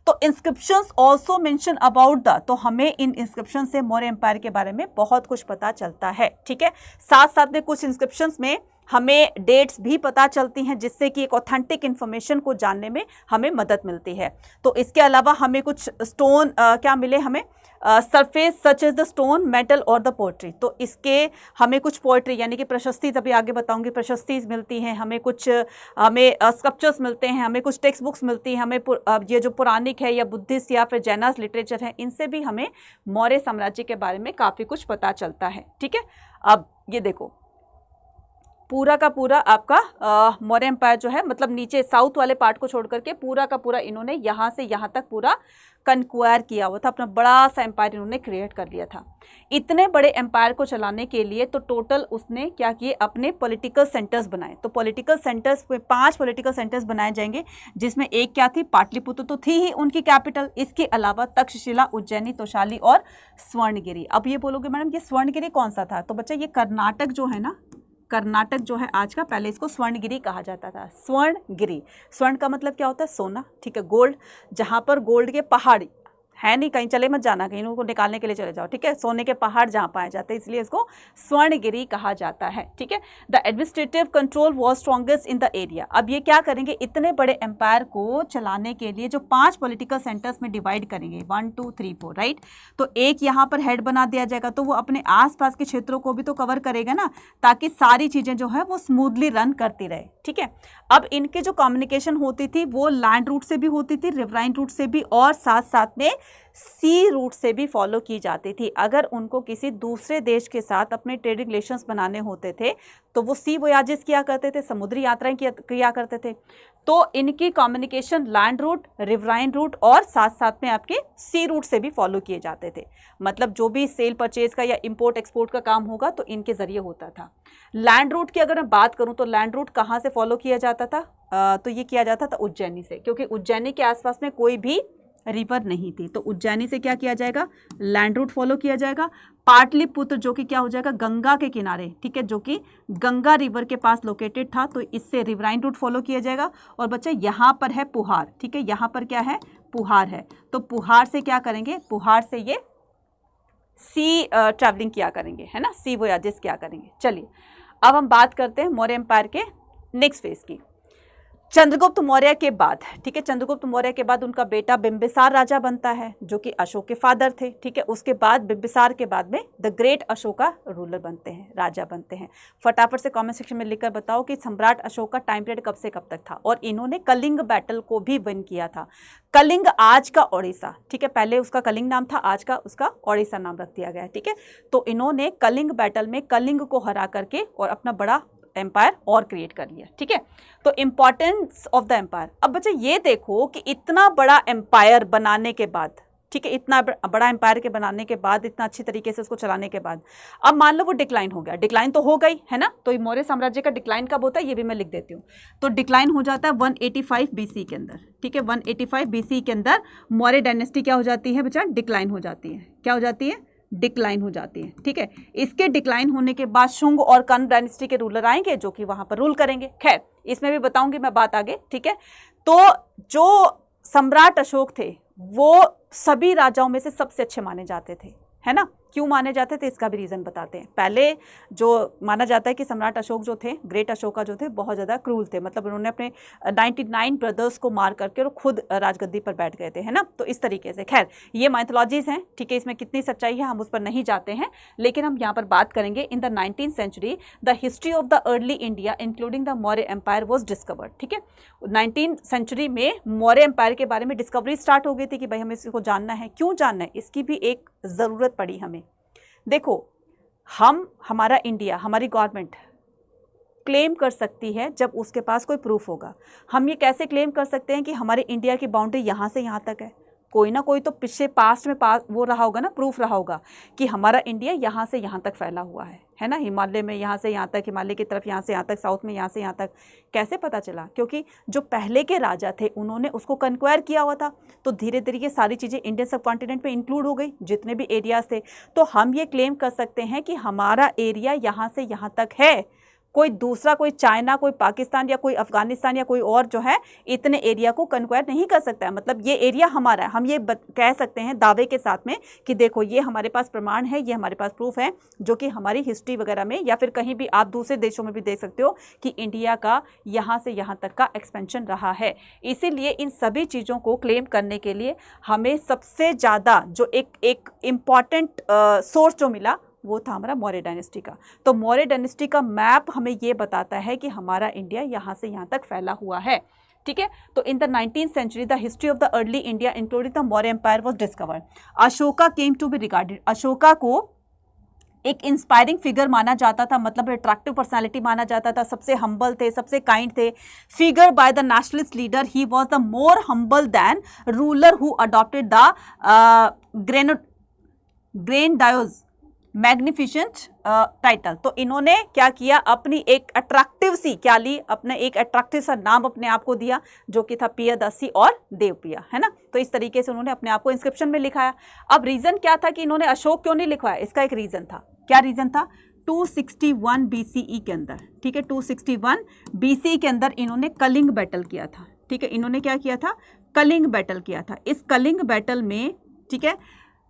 तो inscriptions also mention about the, तो हमें इन इंस्क्रिप्शन से मौर्य एम्पायर के बारे में बहुत कुछ पता चलता है, ठीक है। साथ साथ में कुछ इंस्क्रिप्शंस में हमें डेट्स भी पता चलती हैं, जिससे कि एक ऑथेंटिक इन्फॉर्मेशन को जानने में हमें मदद मिलती है। तो इसके अलावा हमें कुछ स्टोन क्या मिले हमें, surface such as the stone, metal और द पोएट्री। तो इसके हमें कुछ पोएट्री यानी कि प्रशस्ति, अभी आगे बताऊंगी, प्रशस्ति मिलती हैं हमें, कुछ हमें स्कल्पचर्स मिलते हैं, हमें कुछ टेक्स्ट बुक्स मिलती हैं, हमें ये जो पुराणिक है या बुद्धिस्ट या फिर जैनास लिटरेचर है, इनसे भी हमें मौर्य साम्राज्य के बारे में काफ़ी कुछ पता चलता है, ठीक है। अब ये देखो पूरा का पूरा आपका मौर्य एम्पायर जो है, मतलब नीचे साउथ वाले पार्ट को छोड़ करके पूरा का पूरा इन्होंने यहाँ से यहाँ तक पूरा कन्क्वायर किया हुआ था, अपना बड़ा सा एम्पायर इन्होंने क्रिएट कर लिया था। इतने बड़े एम्पायर को चलाने के लिए तो टोटल उसने क्या किए, अपने पॉलिटिकल सेंटर्स बनाए। तो पॉलिटिकल सेंटर्स में 5 पॉलिटिकल सेंटर्स बनाए जाएंगे, जिसमें एक क्या थी, पाटलिपुत्र तो थी ही उनकी कैपिटल, इसके अलावा तक्षशिला, उज्जैनी, तोशाली और स्वर्णगिरी। अब ये बोलोगे मैडम ये स्वर्णगिरी कौन सा था? तो बच्चा ये कर्नाटक जो है ना, कर्नाटक जो है आज का, पहले इसको स्वर्णगिरी कहा जाता था। स्वर्णगिरी, स्वर्ण का मतलब क्या होता है? सोना, ठीक है, गोल्ड। जहाँ पर गोल्ड के पहाड़ है नहीं, कहीं चले मत जाना, कहीं उनको निकालने के लिए चले जाओ, ठीक है, सोने के पहाड़ जहाँ पाए जाते हैं, इसलिए इसको स्वर्णगिरी कहा जाता है, ठीक है। The administrative control was strongest in the area. अब ये क्या करेंगे, इतने बड़े एम्पायर को चलाने के लिए जो 5 पॉलिटिकल सेंटर्स में डिवाइड करेंगे, 1 2 3 4, राइट। तो एक यहाँ पर हेड बना दिया जाएगा, तो वो अपने आसपास के क्षेत्रों को भी तो कवर करेगा ना, ताकि सारी चीज़ें जो है वो स्मूथली रन करती रहे, ठीक है। अब इनके जो कम्युनिकेशन होती थी वो लैंड रूट से भी होती थी, रिवराइन रूट से भी, और साथ साथ में सी रूट से भी फॉलो की जाती थी। अगर उनको किसी दूसरे देश के साथ अपने ट्रेड रिलेशंस बनाने होते थे तो वो सी वोयाजेस किया करते थे, समुद्री यात्राएं किया करते थे। तो इनकी communication land route, riverine route और साथ साथ में आपके सी रूट से भी फॉलो किए जाते थे। मतलब जो भी सेल परचेज का या इंपोर्ट एक्सपोर्ट का काम होगा तो इनके जरिए होता था। लैंड रूट की अगर मैं बात करूं तो लैंड रूट कहाँ से फॉलो किया जाता था? तो ये किया जाता था उज्जैनी से, क्योंकि उज्जैनी के आसपास में कोई भी रिवर नहीं थी। तो उज्जैनी से क्या किया जाएगा? लैंड रूट फॉलो किया जाएगा। पाटलिपुत्र जो कि क्या हो जाएगा? गंगा के किनारे, ठीक है, जो कि गंगा रिवर के पास लोकेटेड था, तो इससे रिवराइन रूट फॉलो किया जाएगा। और बच्चा यहाँ पर है पुहार, ठीक है, यहाँ पर क्या है? पुहार है। तो पुहार से क्या करेंगे? पुहार से ये सी ट्रैवलिंग किया करेंगे, है ना, सी वोयाजेस क्या करेंगे। चलिए अब हम बात करते हैं मौर्य एम्पायर के नेक्स्ट फेज की। चंद्रगुप्त मौर्य के बाद, ठीक है, चंद्रगुप्त मौर्य के बाद उनका बेटा बिंबिसार राजा बनता है, जो कि अशोक के फादर थे, ठीक है। उसके बाद बिंबिसार के बाद में द ग्रेट अशोका रूलर बनते हैं, राजा बनते हैं। फटाफट से कमेंट सेक्शन में लिखकर बताओ कि सम्राट अशोक का टाइम पीरियड कब से कब तक था। और इन्होंने कलिंग बैटल को भी विन किया था। कलिंग आज का ओडिशा, ठीक है, पहले उसका कलिंग नाम था, आज का उसका ओडिशा नाम रख दिया गया है, ठीक है। तो इन्होंने कलिंग बैटल में कलिंग को हरा करके और अपना बड़ा एम्पायर और क्रिएट कर लिया, ठीक है। तो इंपॉर्टेंस ऑफ द एम्पायर। अब बच्चे ये देखो कि इतना बड़ा एम्पायर बनाने के बाद ठीक है, इतना बड़ा एम्पायर के बनाने के बाद, इतना अच्छी तरीके से उसको चलाने के बाद, अब मान लो वो डिक्लाइन हो गया, डिक्लाइन तो हो गई है ना, तो मौर्य साम्राज्य का डिक्लाइन कब होता है ये भी मैं लिख देती हूँ। तो डिक्लाइन हो जाता है 185 बीसी के अंदर, ठीक है, 185 बीसी के अंदर मौर्य डायनेस्टी क्या हो जाती है बच्चा, डिक्लाइन हो जाती है। क्या हो जाती है, डिक्लाइन हो जाती है, ठीक है। इसके डिक्लाइन होने के बाद शुंग और कर्ण डायनेस्टी के रूलर आएंगे जो कि वहां पर रूल करेंगे। खैर इसमें भी बताऊंगी मैं बात आगे, ठीक है। तो जो सम्राट अशोक थे वो सभी राजाओं में से सबसे अच्छे माने जाते थे, है ना। क्यों माने जाते थे इसका भी रीज़न बताते हैं। पहले जो माना जाता है कि सम्राट अशोक जो थे, ग्रेट अशोका जो थे, बहुत ज़्यादा क्रूल थे, मतलब उन्होंने अपने 99 ब्रदर्स को मार करके और खुद राजगद्दी पर बैठ गए थे, है ना। तो इस तरीके से, खैर ये माइथोलॉजीज हैं, ठीक है, इसमें कितनी सच्चाई है हम उस पर नहीं जाते हैं, लेकिन हम यहाँ पर बात करेंगे in the 19th century the history of the early India including the Maurya empire was discovered, ठीक है। 19th सेंचुरी में मौर्य एम्पायर के बारे में डिस्कवरी स्टार्ट हो गई थी कि भाई हमें इसको जानना है। क्यों जानना है, इसकी भी एक ज़रूरत पड़ी हमें। देखो, हमारा इंडिया, हमारी गवर्नमेंट क्लेम कर सकती है जब उसके पास कोई प्रूफ होगा। हम ये कैसे क्लेम कर सकते हैं कि हमारे इंडिया की बाउंड्री यहाँ से यहाँ तक है, कोई ना कोई तो पिछले पास्ट में वो रहा होगा ना, प्रूफ रहा होगा कि हमारा इंडिया यहाँ से यहाँ तक फैला हुआ है ना, हिमालय में यहाँ से यहाँ तक, हिमालय की तरफ यहाँ से यहाँ तक, साउथ में यहाँ से यहाँ तक। कैसे पता चला, क्योंकि जो पहले के राजा थे उन्होंने उसको कन्क्वायर किया हुआ था, तो धीरे धीरे ये सारी चीज़ें इंडियन सब कॉन्टिनेंट में इंक्लूड हो गई, जितने भी एरियाज थे। तो हम ये क्लेम कर सकते हैं कि हमारा एरिया यहाँ से यहाँ तक है, कोई दूसरा, कोई चाइना, कोई पाकिस्तान या कोई अफगानिस्तान या कोई और जो है इतने एरिया को कन्क्वायर नहीं कर सकता है। मतलब ये एरिया हमारा है, हम ये कह सकते हैं दावे के साथ में कि देखो ये हमारे पास प्रमाण है, ये हमारे पास प्रूफ है, जो कि हमारी हिस्ट्री वगैरह में या फिर कहीं भी आप दूसरे देशों में भी देख सकते हो कि इंडिया का यहाँ से यहाँ तक का एक्सपेंशन रहा है। इसीलिए इन सभी चीज़ों को क्लेम करने के लिए हमें सबसे ज़्यादा जो एक इम्पॉर्टेंट सोर्स जो मिला वो था हमारा मौर्य डायनेस्टी का। तो मौर्य डायनेस्टी का मैप हमें ये बताता है कि हमारा इंडिया यहाँ से यहाँ तक फैला हुआ है, ठीक है। तो in the 19th century the history of the early India including the Maurya empire was discovered. Ashoka came to be regarded, Ashoka को एक इंस्पायरिंग फिगर माना जाता था, मतलब अट्रैक्टिव पर्सनालिटी माना जाता था, सबसे हम्बल थे, सबसे काइंड थे। Figure by the nationalist leader, he was the more humble than ruler who adopted the grandiose magnificent title. तो इन्होंने क्या किया, अपनी एक अट्रैक्टिव सी क्या ली, अपना एक अट्रैक्टिव सा नाम अपने आप को दिया, जो कि था पियादसी और देवपिया, है ना। तो इस तरीके से उन्होंने अपने आप को इंस्क्रिप्शन में लिखाया। अब रीजन क्या था कि इन्होंने अशोक क्यों नहीं लिखवाया, इसका एक रीजन था। क्या रीजन था, 261 BCE के अंदर, ठीक है, 261 BCE के अंदर इन्होंने कलिंग बैटल किया था, ठीक है। इन्होंने क्या किया था, कलिंग बैटल किया था। इस कलिंग बैटल में, ठीक है,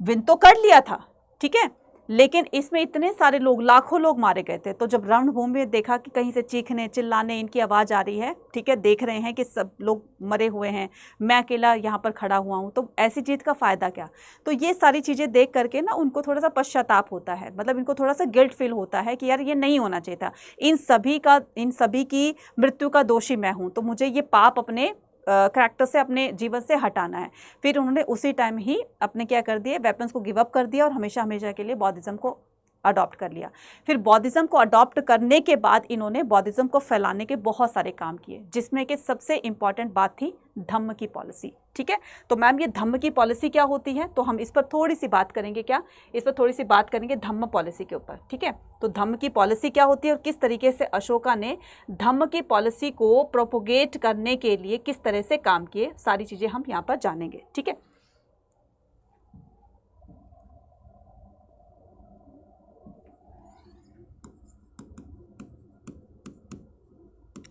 विन तो कर लिया था, ठीक है, लेकिन इसमें इतने सारे लोग, लाखों लोग मारे गए थे। तो जब रणभूमि में देखा कि कहीं से चीखने चिल्लाने इनकी आवाज़ आ रही है, ठीक है, देख रहे हैं कि सब लोग मरे हुए हैं, मैं अकेला यहाँ पर खड़ा हुआ हूँ, तो ऐसी जीत का फ़ायदा क्या। तो ये सारी चीज़ें देख करके ना उनको थोड़ा सा पश्चाताप होता है, मतलब इनको थोड़ा सा गिल्ट फील होता है कि यार ये नहीं होना चाहिए था, इन सभी की मृत्यु का दोषी मैं हूँ, तो मुझे ये पाप अपने करैक्टर से, अपने जीवन से हटाना है। फिर उन्होंने उसी टाइम ही अपने क्या कर दिए, वेपन्स को गिव अप कर दिया और हमेशा हमेशा के लिए बौद्धिज्म को अडॉप्ट कर लिया। फिर बौद्धिज्म को अडॉप्ट करने के बाद इन्होंने बौद्धिज्म को फैलाने के बहुत सारे काम किए, जिसमें कि सबसे इंपॉर्टेंट बात थी धम्म की पॉलिसी, ठीक है। तो मैम ये धम्म की पॉलिसी क्या होती है, तो हम इस पर थोड़ी सी बात करेंगे, क्या इस पर थोड़ी सी बात करेंगे धम्म पॉलिसी के ऊपर, ठीक है। तो धम्म की पॉलिसी क्या होती है और किस तरीके से अशोका ने धम्म की पॉलिसी को प्रोपोगेट करने के लिए किस तरह से काम किए, सारी चीज़ें हम यहाँ पर जानेंगे, ठीक है।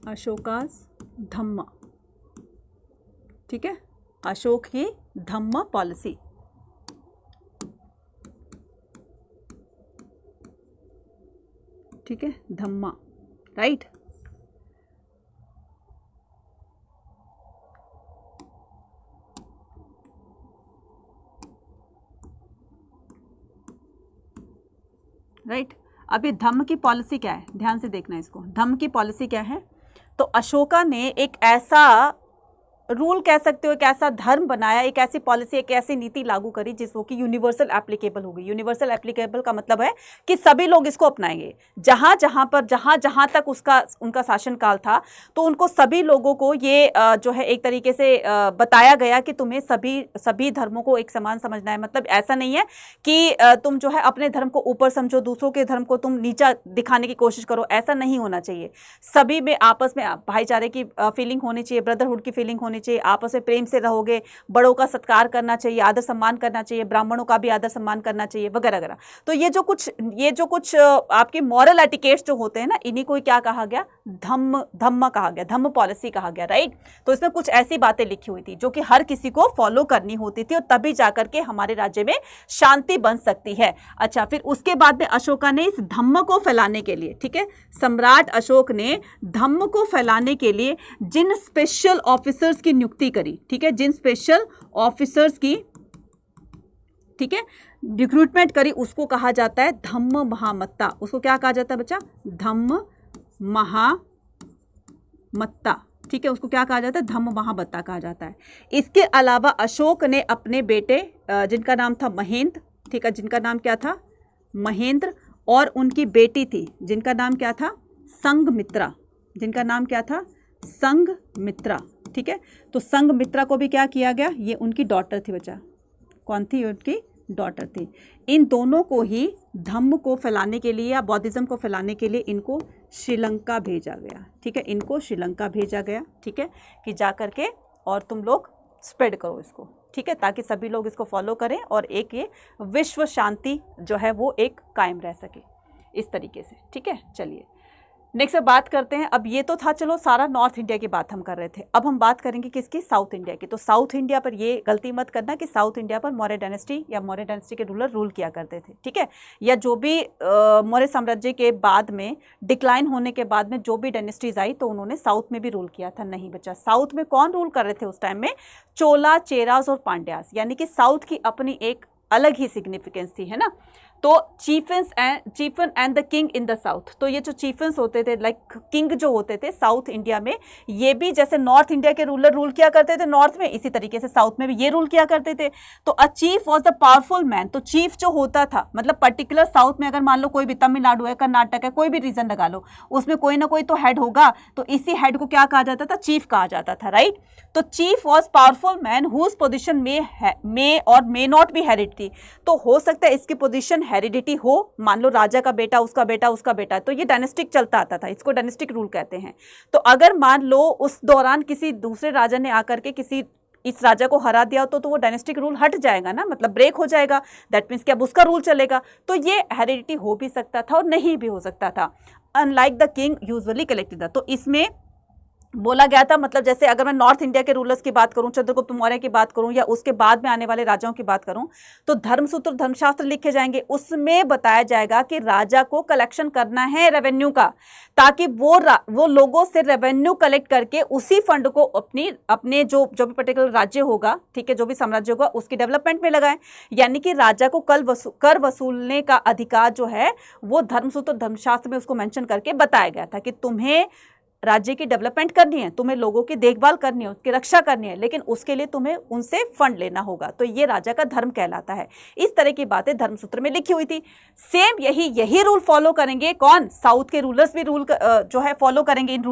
अशोकास धम्म, ठीक है, अशोक की धम्म पॉलिसी, ठीक है, धम्मा, राइट। राइट, अब ये धम्म की पॉलिसी क्या है, ध्यान से देखना इसको। धम्म की पॉलिसी क्या है, तो अशोका ने एक ऐसा रूल कह सकते हो, एक ऐसा धर्म बनाया, एक ऐसी पॉलिसी, एक ऐसी नीति लागू करी जिसको कि यूनिवर्सल एप्लीकेबल होगी। यूनिवर्सल एप्लीकेबल का मतलब है कि सभी लोग इसको अपनाएंगे। जहां जहां पर जहां तक उनका शासनकाल था, तो उनको सभी लोगों को ये जो है एक तरीके से बताया गया कि तुम्हें सभी धर्मों को एक समान समझना है। मतलब ऐसा नहीं है कि तुम जो है अपने धर्म को ऊपर समझो, दूसरों के धर्म को तुम नीचा दिखाने की कोशिश करो, ऐसा नहीं होना चाहिए। सभी में आपस में भाईचारे की फीलिंग होनी चाहिए, ब्रदरहुड की फीलिंग होनी चाहिए, आपस में प्रेम से रहोगे, बड़ों का सत्कार करना चाहिए, आदर सम्मान करना चाहिए, ब्राह्मणों का भी आदर सम्मान करना चाहिए, वगैरह वगैरह। तो ये जो कुछ आपके मॉरल एटिकेट्स जो होते हैं ना, इन्हीं को क्या कहा गया, धम्म कहा गया, धम्म पॉलिसी कहा गया, राइट। तो इसमें कुछ ऐसी बातें लिखी हुई थी जो कि हर किसी को फॉलो करनी होती थी, और तभी जाकर के हमारे राज्य में शांति बन सकती है। अच्छा, फिर उसके बाद में अशोका ने इस धम्म को फैलाने के लिए, ठीक है, सम्राट अशोक ने धम्म को फैलाने के लिए जिन स्पेशल ऑफिसर्स की नियुक्ति करी, ठीक है, जिन स्पेशल ऑफिसर्स की, ठीक है, रिक्रूटमेंट करी, उसको कहा जाता है धम्म महामत्ता। उसको क्या कहा जाता है बच्चा, धम्म महामत्ता, ठीक है, उसको क्या कहा जाता है, धम्म महामत्ता कहा जाता है। इसके अलावा अशोक ने अपने बेटे जिनका नाम था महेंद्र, ठीक है, जिनका नाम क्या था, महेंद्र, और उनकी बेटी थी जिनका नाम क्या था, संघमित्रा, जिनका नाम क्या था, संघमित्रा, ठीक है। तो संघमित्रा को भी क्या किया गया, ये उनकी डॉटर थी बच्चा, कौन थी, उनकी डॉटर थी। इन दोनों को ही धम्म को फैलाने के लिए या बौद्धिज्म को फैलाने के लिए इनको श्रीलंका भेजा गया, ठीक है, इनको श्रीलंका भेजा गया, ठीक है, कि जा करके और तुम लोग स्प्रेड करो इसको, ठीक है, ताकि सभी लोग इसको फॉलो करें और एक ये विश्व शांति जो है वो एक कायम रह सके इस तरीके से, ठीक है। चलिए नेक्स्ट बात करते हैं। अब ये तो था चलो सारा नॉर्थ इंडिया की बात हम कर रहे थे, अब हम बात करेंगे किसकी, साउथ इंडिया की। तो साउथ इंडिया पर ये गलती मत करना कि साउथ इंडिया पर मौर्य डायनेस्टी या मौर्य डायनेस्टी के रूलर रूल किया करते थे, ठीक है, या जो भी मौर्य साम्राज्य के बाद में डिक्लाइन होने के बाद में जो भी डायनेस्टीज आई तो उन्होंने साउथ में भी रूल किया था। नहीं बच्चा, साउथ में कौन रूल कर रहे थे उस टाइम में, चोला, चेरास और पांड्यास, यानी कि साउथ की अपनी एक अलग ही सिग्निफिकेंस थी, है ना। तो chieftains and the king in the south, तो ये जो चीफन्स होते थे, लाइक किंग जो होते थे साउथ इंडिया में, ये भी जैसे नॉर्थ इंडिया के रूलर रूल किया करते थे नॉर्थ में, इसी तरीके से साउथ में भी ये रूल किया करते थे। तो a chief was the powerful man, तो चीफ जो होता था, मतलब पर्टिकुलर साउथ में अगर मान लो कोई भी तमिलनाडु है, कर्नाटक है, कोई भी रीजन लगा लो, उसमें कोई ना कोई तो हेड होगा, तो इसी हेड को क्या कहा जाता था, चीफ कहा जाता था, राइट। तो chief was powerful man whose position may और मे नॉट बी हेरिडिटी, तो हो सकता है इसकी पोजिशन हेरिडिटी हो, मान लो राजा का बेटा, उसका बेटा, उसका बेटा, तो ये डायनेस्टिक चलता आता था, इसको डायनेस्टिक रूल कहते हैं। तो अगर मान लो उस दौरान किसी दूसरे राजा ने आकर के इस राजा को हरा दिया तो वो डायनेस्टिक रूल हट जाएगा ना, मतलब ब्रेक हो जाएगा, दैट मीन्स कि अब उसका रूल चलेगा। तो ये हेरिडिटी हो भी सकता था और नहीं भी हो सकता था, unlike the king usually collected था। तो इसमें बोला गया था, मतलब जैसे अगर मैं नॉर्थ इंडिया के रूलर्स की बात करूं, चंद्रगुप्त मौर्य की बात करूं या उसके बाद में आने वाले राजाओं की बात करूं, तो धर्मसूत्र, धर्मशास्त्र लिखे जाएंगे, उसमें बताया जाएगा कि राजा को कलेक्शन करना है रेवेन्यू का, ताकि वो लोगों से रेवेन्यू कलेक्ट करके उसी फंड को अपने जो भी पर्टिकुलर राज्य होगा, ठीक है, जो भी साम्राज्य होगा उसकी डेवलपमेंट में लगाएं। यानी कि राजा को कर वसूलने का अधिकार जो है वो धर्मसूत्र, धर्मशास्त्र में उसको मेंशन करके बताया गया था कि तुम्हें राज्य की डेवलपमेंट करनी है, तुम्हें लोगों की देखभाल करनी है, उसकी रक्षा करनी है, लेकिन उसके लिए तुम्हें उनसे फंड लेना होगा। तो ये राजा का धर्म कहलाता है। इस तरह की बातें धर्मसूत्र में लिखी हुई थी। सेम यही रूल फॉलो करेंगे कौन, साउथ के रूलर्स भी रूल जो है फॉलो करेंगे इन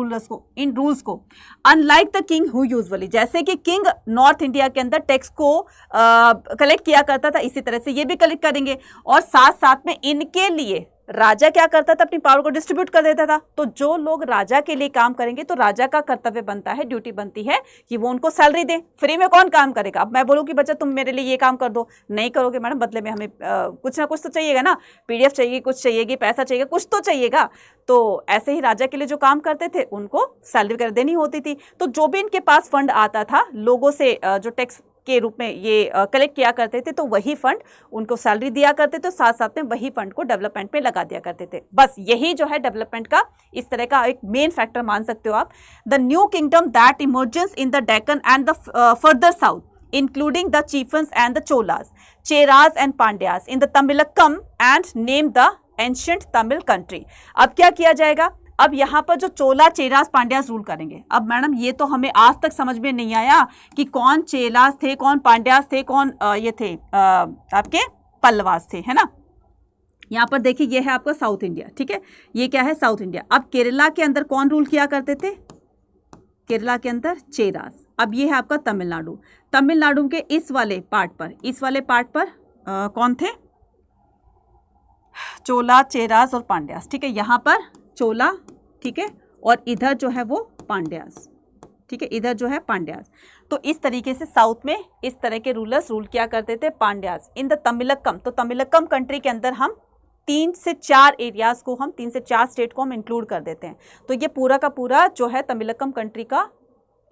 रूल्स को। Unlike the king who usually, जैसे कि किंग नॉर्थ इंडिया के अंदर टैक्स को कलेक्ट किया करता था, इसी तरह से ये भी कलेक्ट करेंगे, और साथ साथ में इनके लिए राजा क्या करता था, अपनी पावर को डिस्ट्रीब्यूट कर देता था। तो जो लोग राजा के लिए काम करेंगे तो राजा का कर्तव्य बनता है, ड्यूटी बनती है कि वो उनको सैलरी दे। फ्री में कौन काम करेगा। अब मैं बोलूँ कि बच्चा तुम मेरे लिए ये काम कर दो, नहीं करोगे मैडम, बदले में हमें कुछ ना कुछ तो चाहिएगा ना, पीडीएफ चाहिए, कुछ चाहिएगी, पैसा चाहिए, कुछ तो चाहिएगा। तो ऐसे ही राजा के लिए जो काम करते थे उनको सैलरी कर देनी होती थी। तो जो भी इनके पास फंड आता था लोगों से जो टैक्स के रूप में ये कलेक्ट किया करते थे, तो वही फंड उनको सैलरी दिया करते थे, साथ साथ में वही फंड को डेवलपमेंट में लगा दिया करते थे। बस यही जो है डेवलपमेंट का इस तरह का एक मेन फैक्टर मान सकते हो आप। The new kingdom that emergence in the Deccan and the further south including the chieftains and the cholas, cheras and pandyas in the Tamilakam and name the ancient Tamil country। अब क्या किया जाएगा, अब यहाँ पर जो चोला चेरास पांड्यास रूल करेंगे। अब मैडम ये तो हमें आज तक समझ में नहीं आया कि कौन चेलास थे, कौन पांड्यास थे, कौन ये थे आपके पल्लवास थे, है ना। यहाँ पर देखिए ये है आपका साउथ इंडिया, ठीक है, ये क्या है साउथ इंडिया। अब केरला के अंदर कौन रूल किया करते थे, केरला के अंदर चेरास। अब ये है आपका तमिलनाडु, तमिलनाडु के इस वाले पार्ट पर कौन थे, चोला चेरास और पांड्यास, ठीक है, यहाँ पर चोला, ठीक है, और इधर जो है वो पांड्यास, ठीक है, इधर जो है पांड्यास। तो इस तरीके से साउथ में इस तरह के रूलर्स रूल किया करते थे, पांड्यास। इन द तमिलक्कम, तो तमिलक्कम कंट्री के अंदर हम 3 से 4 एरियाज को, हम 3 से 4 स्टेट को हम इंक्लूड कर देते हैं। तो ये पूरा का पूरा जो है तमिलक्कम कंट्री का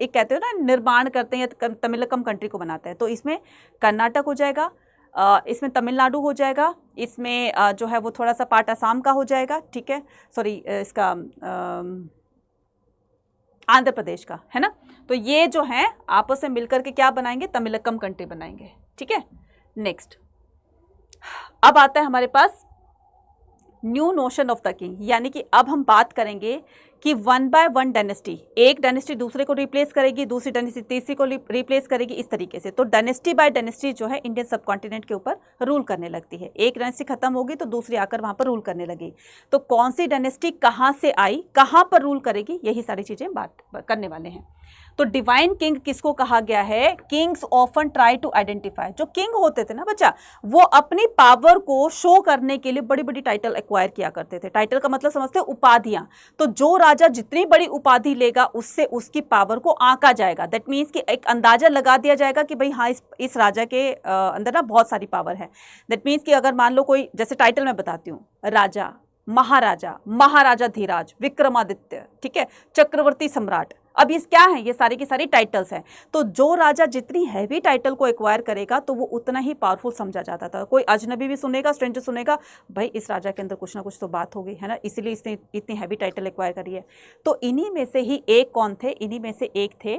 एक कहते हो ना निर्माण करते हैं, या तमिलक्कम कंट्री को बनाते हैं। तो इसमें कर्नाटक हो जाएगा, इसमें तमिलनाडु हो जाएगा, इसमें जो है वो थोड़ा सा पार्ट असम का हो जाएगा, ठीक है, सॉरी इसका आंध्र प्रदेश का, है ना। तो ये जो है आपस में मिलकर के क्या बनाएंगे, तमिलक्कम कंट्री बनाएंगे, ठीक है। नेक्स्ट अब आता है हमारे पास new notion of the king, यानी कि अब हम बात करेंगे कि 1 बाय 1 डायनेस्टी, एक डायनेस्टी दूसरे को रिप्लेस करेगी, दूसरी डायनेस्टी तीसरी को रिप्लेस करेगी, इस तरीके से। तो डायनेस्टी बाय डायनेस्टी जो है इंडियन सब कॉन्टिनेंट के ऊपर रूल करने लगती है। एक डायनेस्टी खत्म होगी तो दूसरी आकर वहां पर रूल करने लगी। तो कौन सी डायनेस्टी कहाँ से आई, कहाँ पर रूल करेगी, यही सारी चीजें बात करने वाले हैं। तो डिवाइन किंग किसको कहा गया है, kings often try to identify, जो किंग होते थे ना बच्चा, वो अपनी पावर को शो करने के लिए बड़ी बड़ी टाइटल एक्वायर किया करते थे। टाइटल का मतलब समझते हैं उपाधियां। तो जो राजा जितनी बड़ी उपाधि लेगा उससे उसकी पावर को आंका जाएगा। दैट मीन्स कि एक अंदाजा लगा दिया जाएगा कि भाई हाँ इस राजा के अंदर ना बहुत सारी पावर है। दैट मीन्स कि अगर मान लो कोई, जैसे टाइटल मैं बताती हूँ, राजा, महाराजा, महाराजा धीराज, विक्रमादित्य, ठीक है, चक्रवर्ती सम्राट। अब ये क्या है, ये सारी की सारी टाइटल्स हैं। तो जो राजा जितनी हैवी टाइटल को एक्वायर करेगा तो वो उतना ही पावरफुल समझा जाता था। कोई अजनबी भी सुनेगा, स्ट्रेंजर सुनेगा, भाई इस राजा के अंदर कुछ ना कुछ तो बात हो गई है ना, इसीलिए इसने इतनी हैवी टाइटल एक्वायर करी है। तो इन्हीं में से ही एक कौन थे, इन्हीं में से एक थे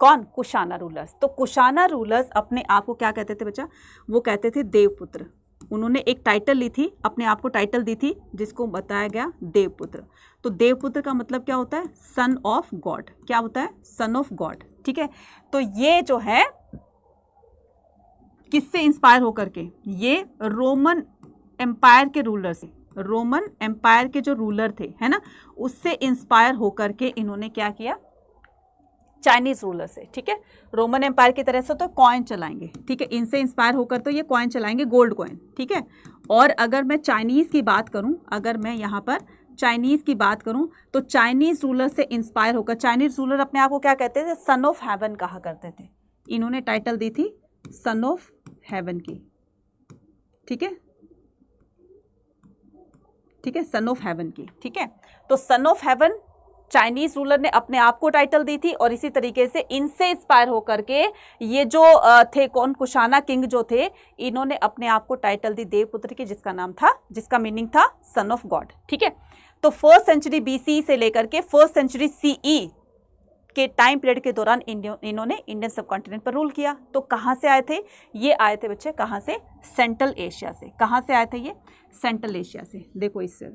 कौन, कुशाना रूलर्स। तो कुशाना रूलर्स अपने आप को क्या कहते थे बच्चा, वो कहते थे देवपुत्र। उन्होंने एक टाइटल ली थी, अपने आप को टाइटल दी थी, जिसको बताया गया देवपुत्र। तो देवपुत्र का मतलब क्या होता है, सन ऑफ गॉड। क्या होता है, सन ऑफ गॉड, ठीक है। तो ये जो है किससे इंस्पायर होकर के, ये रोमन एम्पायर के रूलर से, रोमन एम्पायर के जो रूलर थे, है ना, उससे इंस्पायर होकर के इन्होंने क्या किया, चाइनीज रूलर से, ठीक है। रोमन एम्पायर की तरह से तो कॉइन चलाएंगे, ठीक है, इनसे इंस्पायर होकर तो ये कॉइन चलाएंगे, गोल्ड कॉइन, ठीक है। और अगर मैं चाइनीज की बात करूं, अगर मैं यहाँ पर चाइनीज की बात करूं तो चाइनीज रूलर से इंस्पायर होकर, चाइनीज रूलर अपने आप को क्या कहते थे, सन ऑफ हेवन कहा करते थे। इन्होंने टाइटल दी थी सन ऑफ हेवन की, ठीक है, ठीक है, सन ऑफ हेवन की, ठीक है। तो son of haven Chinese ruler ने अपने आप को टाइटल दी थी, और इसी तरीके से इनसे इंस्पायर होकर के ये जो थे कौन, कुशाना किंग जो थे, इन्होंने अपने आप को टाइटल दी देवपुत्र की, जिसका नाम था, जिसका मीनिंग था सन ऑफ गॉड, ठीक है। तो 1st सेंचुरी BC से लेकर के 1st सेंचुरी CE के टाइम पीरियड के दौरान इन्होंने इंडियन सब कॉन्टिनेंट पर रूल किया। तो कहाँ से आए थे, ये आए थे बच्चे, कहाँ से, सेंट्रल एशिया से। कहाँ से आए थे ये, सेंट्रल एशिया से। देखो इससे,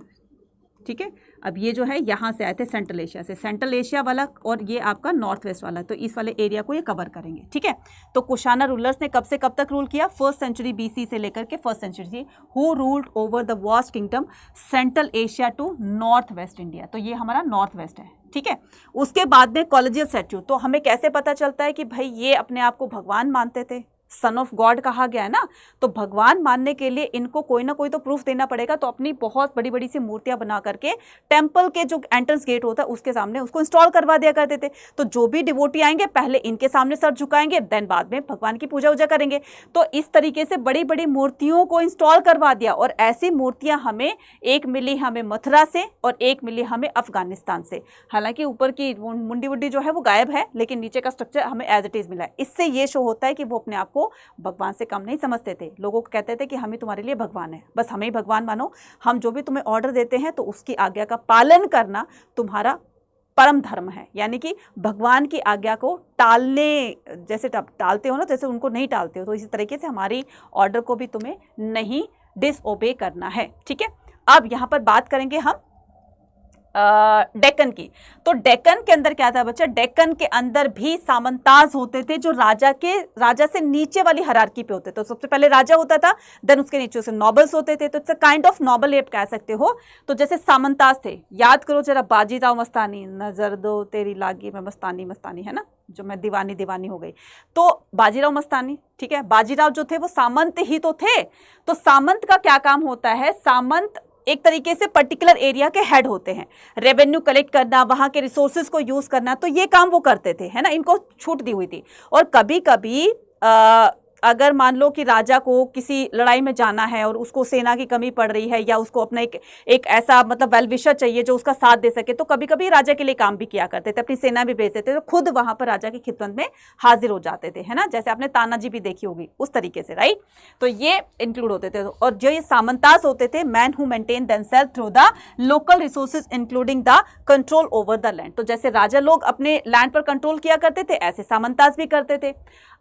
ठीक है। अब ये जो है यहाँ से आए थे सेंट्रल एशिया से, सेंट्रल एशिया वाला, और ये आपका नॉर्थ वेस्ट वाला, तो इस वाले एरिया को ये कवर करेंगे, ठीक है। तो कुशाना रूलर्स ने कब से कब तक रूल किया, 1st सेंचुरी BC से लेकर के 1st century, who ruled over the vast kingdom central Asia to north west India. तो ये हमारा नॉर्थ वेस्ट है, ठीक है। उसके बाद में कॉलेजियल स्टैट्यू, तो हमें कैसे पता चलता है कि भाई ये अपने आप को भगवान मानते थे, सन ऑफ गॉड कहा गया है ना। तो भगवान मानने के लिए इनको कोई ना कोई तो प्रूफ देना पड़ेगा। तो अपनी बहुत बड़ी बड़ी सी मूर्तियां बना करके टेम्पल के जो एंट्रेंस गेट होता है उसके सामने उसको इंस्टॉल करवा दिया करते थे। तो जो भी डिवोटी आएंगे पहले इनके सामने सर झुकाएंगे, देन बाद में भगवान की पूजा वूजा करेंगे। तो इस तरीके से बड़ी बड़ी मूर्तियों को इंस्टॉल करवा दिया। और ऐसी मूर्तियां हमें एक मिली हमें मथुरा से और एक मिली हमें अफगानिस्तान से। हालांकि ऊपर की मुंडी वुड्डी जो है वो गायब है, लेकिन नीचे का स्ट्रक्चर हमें एज इट इज मिला है। इससे ये शो होता है कि वो अपने आप को भगवान से कम नहीं समझते थे। लोगों को कहते थे कि हम ही तुम्हारे लिए भगवान है, बस हमें ही भगवान मानो, हम जो भी तुम्हें ऑर्डर देते हैं तो उसकी आज्ञा का पालन करना तुम्हारा परम धर्म है। यानी कि भगवान की आज्ञा को टालने, जैसे टालते हो ना, जैसे उनको नहीं टालते हो, तो इसी तरीके से हमारी ऑर्डर को भी तुम्हें नहीं डिसओबे करना है। ठीक है, अब यहाँ पर बात करेंगे हम डेक्कन की। तो डेक्कन के अंदर क्या था बच्चा, डेक्कन के अंदर भी सामंताज होते थे जो राजा से नीचे वाली हायरार्की पे होते थे। तो सबसे पहले राजा होता था, देन उसके नीचे से नॉबल्स होते थे। तो it's a kind of noble app कह सकते हो। तो जैसे सामंताज थे, याद करो जरा, बाजीराव मस्तानी, नजर दो तेरी लागी मैं मस्तानी मस्तानी, है ना, जो मैं दीवानी दीवानी हो गई। तो बाजीराव मस्तानी, ठीक है, बाजीराव जो थे वो सामंत ही तो थे। तो सामंत का क्या काम होता है, सामंत एक तरीके से पर्टिकुलर एरिया के हेड होते हैं। रेवेन्यू कलेक्ट करना, वहां के रिसोर्सेज को यूज करना, तो ये काम वो करते थे, है ना, इनको छूट दी हुई थी। और कभी कभी अगर मान लो कि राजा को किसी लड़ाई में जाना है और उसको सेना की कमी पड़ रही है, या उसको अपना एक ऐसा मतलब वेल विशर चाहिए जो उसका साथ दे सके, तो कभी कभी राजा के लिए काम भी किया करते थे, अपनी सेना भी भेजते थे, तो खुद वहां पर राजा की खिदमत में हाजिर हो जाते थे, है ना, जैसे आपने तानाजी भी देखी होगी उस तरीके से, राइट। तो ये इंक्लूड होते थे। और जो ये सामंताज होते थे, man who maintain themselves through the local resources including the control over the land. तो जैसे राजा लोग अपने लैंड पर कंट्रोल किया करते थे, ऐसे सामंताज भी करते थे।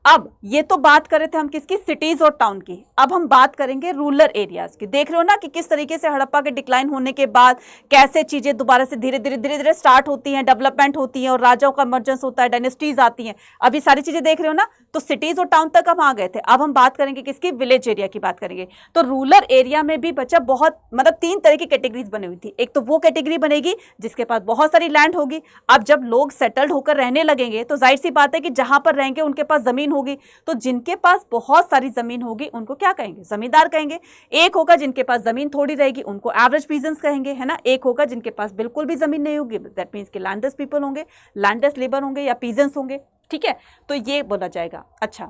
अब ये तो बात कर रहे थे हम किसकी, सिटीज और टाउन की। अब हम बात करेंगे रूरल एरियाज की। देख रहे हो ना कि किस तरीके से हड़प्पा के डिक्लाइन होने के बाद कैसे चीजें दोबारा से धीरे धीरे स्टार्ट होती हैं, डेवलपमेंट होती है, और राजाओं का इमर्जेंस होता है, डायनेस्टीज आती हैं। अभी सारी चीजें देख रहे हो ना। तो सिटीज और टाउन तक हम आ गए थे। अब हम बात करेंगे किसकी, विलेज एरिया की बात करेंगे। तो रूरल एरिया में भी बच्चा बहुत मतलब 3 तरह की कैटेगरीज बनी हुई थी। एक तो वो कैटेगरी बनेगी जिसके पास बहुत सारी लैंड होगी। अब जब लोग सेटल्ड होकर रहने लगेंगे तो जाहिर सी बात है कि जहां पर रहेंगे उनके पास जमीन होगी। तो जिनके पास बहुत सारी जमीन होगी उनको क्या कहेंगे, जमींदार कहेंगे। एक होगा जिनके पास जमीन थोड़ी रहेगी, उनको एवरेज पीजेंट्स कहेंगे, है ना। एक होगा जिनके पास बिल्कुल भी जमीन नहीं होगी, दैट मीन्स कि लैंडलेस पीपल होंगे, लैंडलेस लेबर होंगे या पीजेंट्स होंगे, ठीक है। तो ये बोला जाएगा। अच्छा,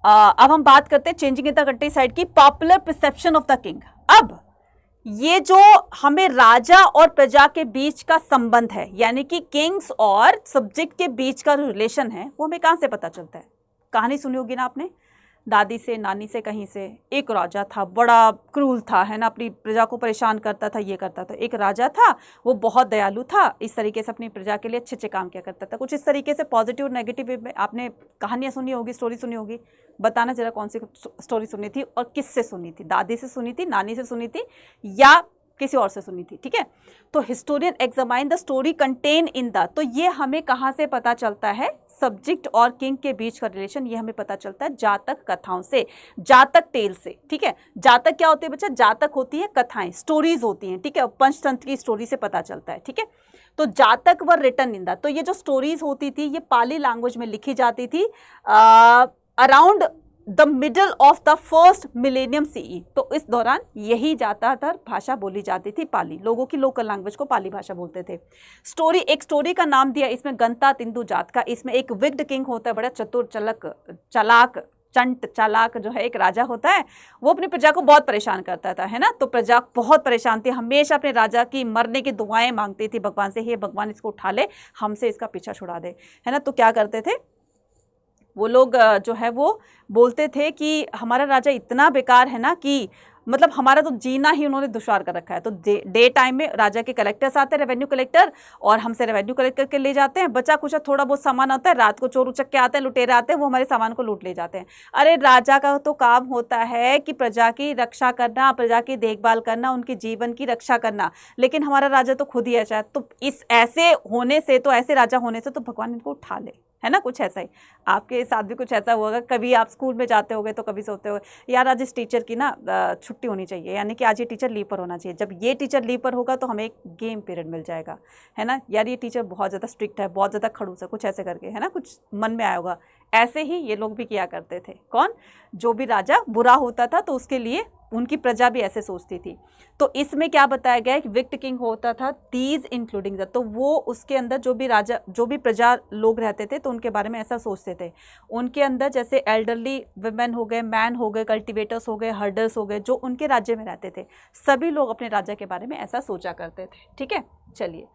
अब हम बात करते हैं changing in the countryside की, popular perception of the king. अब ये जो हमें राजा और प्रजा के बीच का संबंध है, यानी कि किंग्स और सब्जेक्ट के बीच का जो रिलेशन है, वो हमें कहां से पता चलता है। कहानी सुनी होगी ना आपने, दादी से, नानी से, कहीं से। एक राजा था, बड़ा क्रूल था, है ना, अपनी प्रजा को परेशान करता था, ये करता था। एक राजा था, वो बहुत दयालु था, इस तरीके से अपनी प्रजा के लिए अच्छे अच्छे काम किया करता था। कुछ इस तरीके से पॉजिटिव और नेगेटिव में आपने कहानियां सुनी होगी, स्टोरी सुनी होगी। बताना जरा कौन सी स्टोरी सुनी थी और किससे सुनी थी, दादी से सुनी थी, नानी से सुनी थी, या किसी और से सुनी थी, ठीक है। तो historian examine the story contain in the, तो ये हमें कहां से पता चलता है, सब्जेक्ट और किंग के बीच का रिलेशन ये हमें पता चलता है जातक कथाओं से, जातक टेल से, ठीक है। जातक क्या होती है बच्चा, जातक होती है कथाएं, स्टोरीज होती हैं, ठीक है। पंचतंत्र की स्टोरी से पता चलता है, ठीक है। तो जातक व रिटन इन द, तो ये जो स्टोरीज होती थी ये पाली लैंग्वेज में लिखी जाती थी around the middle of the first millennium CE. तो इस दौरान यही ज्यादातर भाषा बोली जाती थी, पाली, लोगों की लोकल लैंग्वेज को पाली भाषा बोलते थे। स्टोरी, एक स्टोरी का नाम दिया इसमें गंता तिंदु जात का। इसमें एक विग्ड किंग होता है, बड़ा चतुर, चालाक, चंट चालाक जो है एक राजा होता है। वो अपनी प्रजा को बहुत परेशान करता था, है ना। तो प्रजा बहुत परेशान थी, हमेशा अपने राजा की मरने की दुआएं मांगती थी भगवान से, हे भगवान इसको उठा ले, हमसे इसका पीछा छुड़ा दे, है ना। तो क्या करते थे वो लोग, जो है वो बोलते थे कि हमारा राजा इतना बेकार है ना कि मतलब हमारा तो जीना ही उन्होंने दुश्वार कर रखा है। तो डे टाइम में राजा के कलेक्टर्स आते हैं, रेवेन्यू कलेक्टर, और हमसे रेवेन्यू कलेक्ट करके ले जाते हैं। बचा कुछ थोड़ा बहुत सामान आता है, रात को चोर उचक के आते हैं, लुटेरे आते हैं, वो हमारे सामान को लूट ले जाते हैं। अरे राजा का तो काम होता है कि प्रजा की रक्षा करना, प्रजा की देखभाल करना, उनके जीवन की रक्षा करना, लेकिन हमारा राजा तो खुद ही ऐसा है। तो इस ऐसे होने से, तो ऐसे राजा होने से तो भगवान इनको उठा ले, है ना। कुछ ऐसा ही आपके साथ भी कुछ ऐसा होगा। कभी आप स्कूल में जाते होगे तो कभी सोचते हो यार आज इस टीचर की ना छुट्टी होनी चाहिए, यानी कि आज ये टीचर लीव पर होना चाहिए। जब ये टीचर लीव पर होगा तो हमें एक गेम पीरियड मिल जाएगा, है ना। यार ये टीचर बहुत ज़्यादा स्ट्रिक्ट है, बहुत ज़्यादा खड़ूस है, कुछ ऐसे करके, है ना, कुछ मन में आया होगा। ऐसे ही ये लोग भी किया करते थे। कौन, जो भी राजा बुरा होता था तो उसके लिए उनकी प्रजा भी ऐसे सोचती थी। तो इसमें क्या बताया गया है कि विक्ट किंग होता था, दीज इंक्लूडिंग द, तो वो उसके अंदर जो भी राजा, जो भी प्रजा लोग रहते थे तो उनके बारे में ऐसा सोचते थे। उनके अंदर जैसे एल्डरली विमेन हो गए, मैन हो गए, कल्टिवेटर्स हो गए, हर्डर्स हो गए, जो उनके राज्य में रहते थे, सभी लोग अपने राज्य के बारे में ऐसा सोचा करते थे, ठीक है। चलिए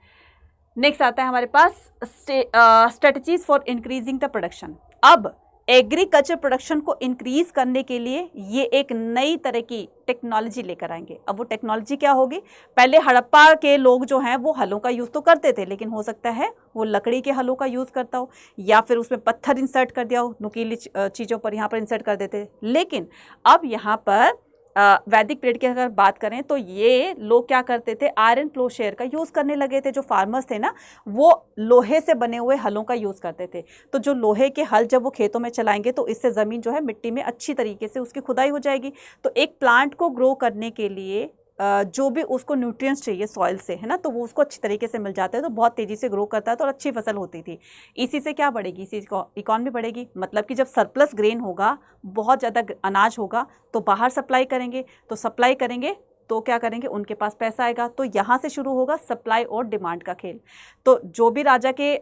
नेक्स्ट आता है हमारे पास strategies for increasing the production. अब एग्रीकल्चर प्रोडक्शन को इंक्रीज करने के लिए ये एक नई तरह की टेक्नोलॉजी लेकर आएंगे। अब वो टेक्नोलॉजी क्या होगी, पहले हड़प्पा के लोग जो हैं वो हलों का यूज़ तो करते थे, लेकिन हो सकता है वो लकड़ी के हलों का यूज़ करता हो, या फिर उसमें पत्थर इंसर्ट कर दिया हो, नुकीली चीज़ों पर यहाँ पर इंसर्ट कर देते। लेकिन अब यहाँ पर वैदिक पीरियड की अगर बात करें तो ये लोग क्या करते थे, आयरन प्लोशेयर का यूज़ करने लगे थे। जो फार्मर्स थे ना वो लोहे से बने हुए हलों का यूज़ करते थे। तो जो लोहे के हल जब वो खेतों में चलाएंगे तो इससे ज़मीन जो है मिट्टी में अच्छी तरीके से उसकी खुदाई हो जाएगी। तो एक प्लांट को ग्रो करने के लिए जो भी उसको न्यूट्रिएंट्स चाहिए सॉइल से, है ना, तो वो उसको अच्छी तरीके से मिल जाता है, तो बहुत तेज़ी से ग्रो करता है तो और अच्छी फसल होती थी। इसी से क्या बढ़ेगी, इसी इकॉनमी बढ़ेगी। मतलब कि जब सरप्लस ग्रेन होगा, बहुत ज़्यादा अनाज होगा तो बाहर सप्लाई करेंगे, तो सप्लाई करेंगे तो क्या करेंगे, उनके पास पैसा आएगा। तो यहाँ से शुरू होगा सप्लाई और डिमांड का खेल। तो जो भी राजा के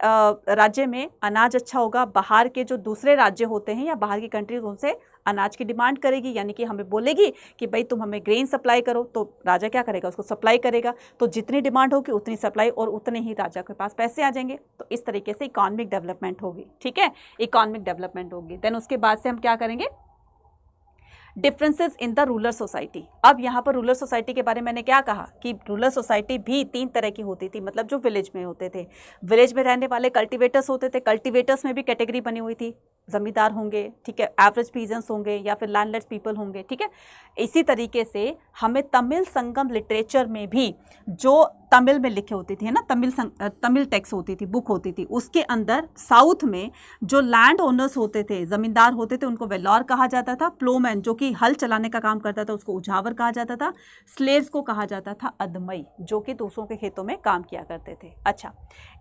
राज्य में अनाज अच्छा होगा, बाहर के जो दूसरे राज्य होते हैं या बाहर की कंट्रीज उनसे अनाज की डिमांड करेगी, यानी कि हमें बोलेगी कि भाई तुम हमें ग्रेन सप्लाई करो, तो राजा क्या करेगा, उसको सप्लाई करेगा। तो जितनी डिमांड होगी उतनी सप्लाई और उतने ही राजा के पास पैसे आ जाएंगे। तो इस तरीके से इकोनॉमिक डेवलपमेंट होगी। ठीक है, इकोनॉमिक डेवलपमेंट होगी। देन उसके बाद से हम क्या करेंगे, differences in the rural society. अब यहाँ पर रूरल सोसाइटी के बारे में मैंने क्या कहा कि रूरल सोसाइटी भी 3 तरह की होती थी। मतलब जो विलेज में होते थे, विलेज में रहने वाले कल्टीवेटर्स होते थे। कल्टीवेटर्स में भी कैटेगरी बनी हुई थी, जमींदार होंगे, ठीक है, एवरेज पीजेंट्स होंगे या फिर लैंडलेस पीपल होंगे। ठीक है, इसी तरीके से हमें तमिल संगम लिटरेचर में भी जो तमिल में लिखे होती थी, है ना, तमिल टेक्स्ट होती थी, बुक होती थी, उसके अंदर साउथ में जो लैंड ओनर्स होते थे, ज़मींदार होते थे, उनको वेल्लौर कहा जाता था। प्लोमैन जो कि हल चलाने का काम करता था उसको उजावर कहा जाता था। स्लेव्स को कहा जाता था अदमई, जो कि दूसरों के खेतों में काम किया करते थे। अच्छा,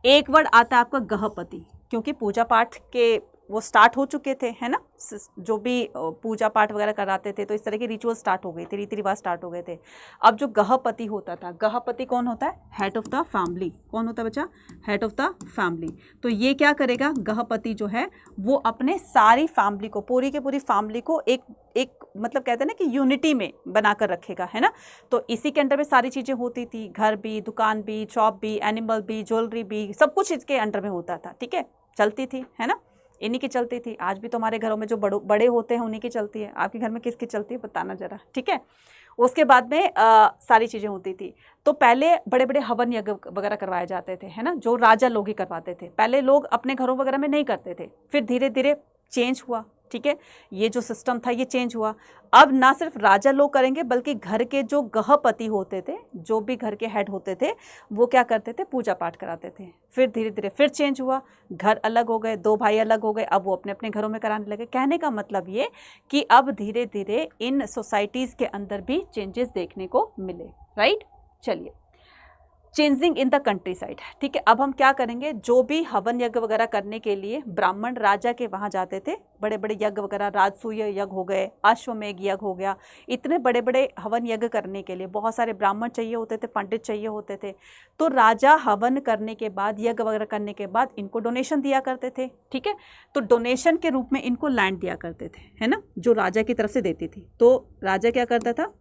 एक वर्ड आता है आपका गहपति, क्योंकि पूजा पाठ के वो स्टार्ट हो चुके थे, है ना, जो भी पूजा पाठ वगैरह कराते थे, तो इस तरह की रिचुअल स्टार्ट हो गई थी, रीति रिवाज स्टार्ट हो गए थे। अब जो गहपति होता था, गहपति कौन होता है, हेड ऑफ द फैमिली। कौन होता है बच्चा, हेड ऑफ द फैमिली। तो ये क्या करेगा, गहपति जो है वो अपने सारी फैमिली को, पूरी के पूरी फैमिली को एक मतलब कहते हैं ना कि यूनिटी में बनाकर रखेगा, है ना। तो इसी के अंडर में सारी चीज़ें होती थी, घर भी, दुकान भी, शॉप भी, एनिमल भी, ज्वेलरी भी, सब कुछ इसके अंडर में होता था। ठीक है, चलती थी, है ना, इन्हीं की चलती थी। आज भी तो हमारे घरों में जो बड़े होते हैं उन्हीं की चलती है। आपके घर में किसकी चलती है बताना जरा। ठीक है, उसके बाद में सारी चीज़ें होती थी। तो पहले बड़े बड़े हवन यज्ञ वगैरह करवाए जाते थे, है ना, जो राजा लोग ही करवाते थे। पहले लोग अपने घरों वगैरह में नहीं करते थे, फिर धीरे धीरे चेंज हुआ। ठीक है, ये जो सिस्टम था ये चेंज हुआ। अब ना सिर्फ राजा लोग करेंगे बल्कि घर के जो गृहपति होते थे, जो भी घर के हेड होते थे, वो क्या करते थे, पूजा पाठ कराते थे। फिर धीरे धीरे फिर चेंज हुआ, घर अलग हो गए, 2 भाई अलग हो गए, अब वो अपने अपने घरों में कराने लगे। कहने का मतलब ये कि अब धीरे धीरे इन सोसाइटीज़ के अंदर भी चेंजेस देखने को मिले। राइट, चलिए, changing in the country side. ठीक है, अब हम क्या करेंगे, जो भी हवन यज्ञ वगैरह करने के लिए ब्राह्मण राजा के वहाँ जाते थे, बड़े बड़े यज्ञ वगैरह, राजसूय यज्ञ हो गए, अश्वमेघ यज्ञ हो गया, इतने बड़े बड़े हवन यज्ञ करने के लिए बहुत सारे ब्राह्मण चाहिए होते थे, पंडित चाहिए होते थे। तो राजा हवन करने के बाद, यज्ञ वगैरह करने के बाद इनको डोनेशन दिया करते थे। ठीक है, तो डोनेशन के रूप में इनको लैंड दिया करते थे, है ना, जो राजा की तरफ से देती थी। तो राजा क्या करता था,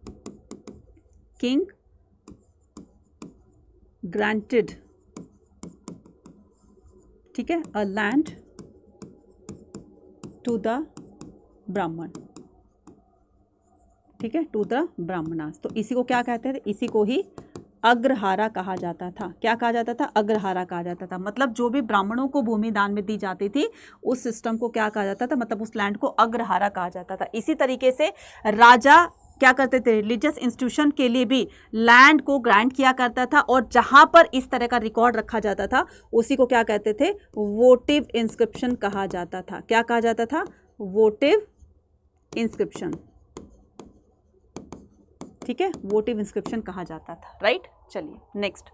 किंग ग्रांटेड, ठीक है, अ लैंड टू द ब्राह्मण। ठीक है, टू द ब्राह्मणास। तो इसी को क्या कहते थे, इसी को ही अग्रहारा कहा जाता था। क्या कहा जाता था, अग्रहारा कहा जाता था। मतलब जो भी ब्राह्मणों को भूमि दान में दी जाती थी उस सिस्टम को क्या कहा जाता था, मतलब उस लैंड को अग्रहारा कहा जाता था। इसी तरीके से राजा क्या करते थे, रिलीजियस इंस्टीट्यूशन के लिए भी लैंड को ग्रांट किया करता था, और जहां पर इस तरह का रिकॉर्ड रखा जाता था उसी को क्या कहते थे, वोटिव इंस्क्रिप्शन कहा जाता था। क्या कहा जाता था, वोटिव इंस्क्रिप्शन। ठीक है, वोटिव इंस्क्रिप्शन कहा जाता था। राइट, चलिए next,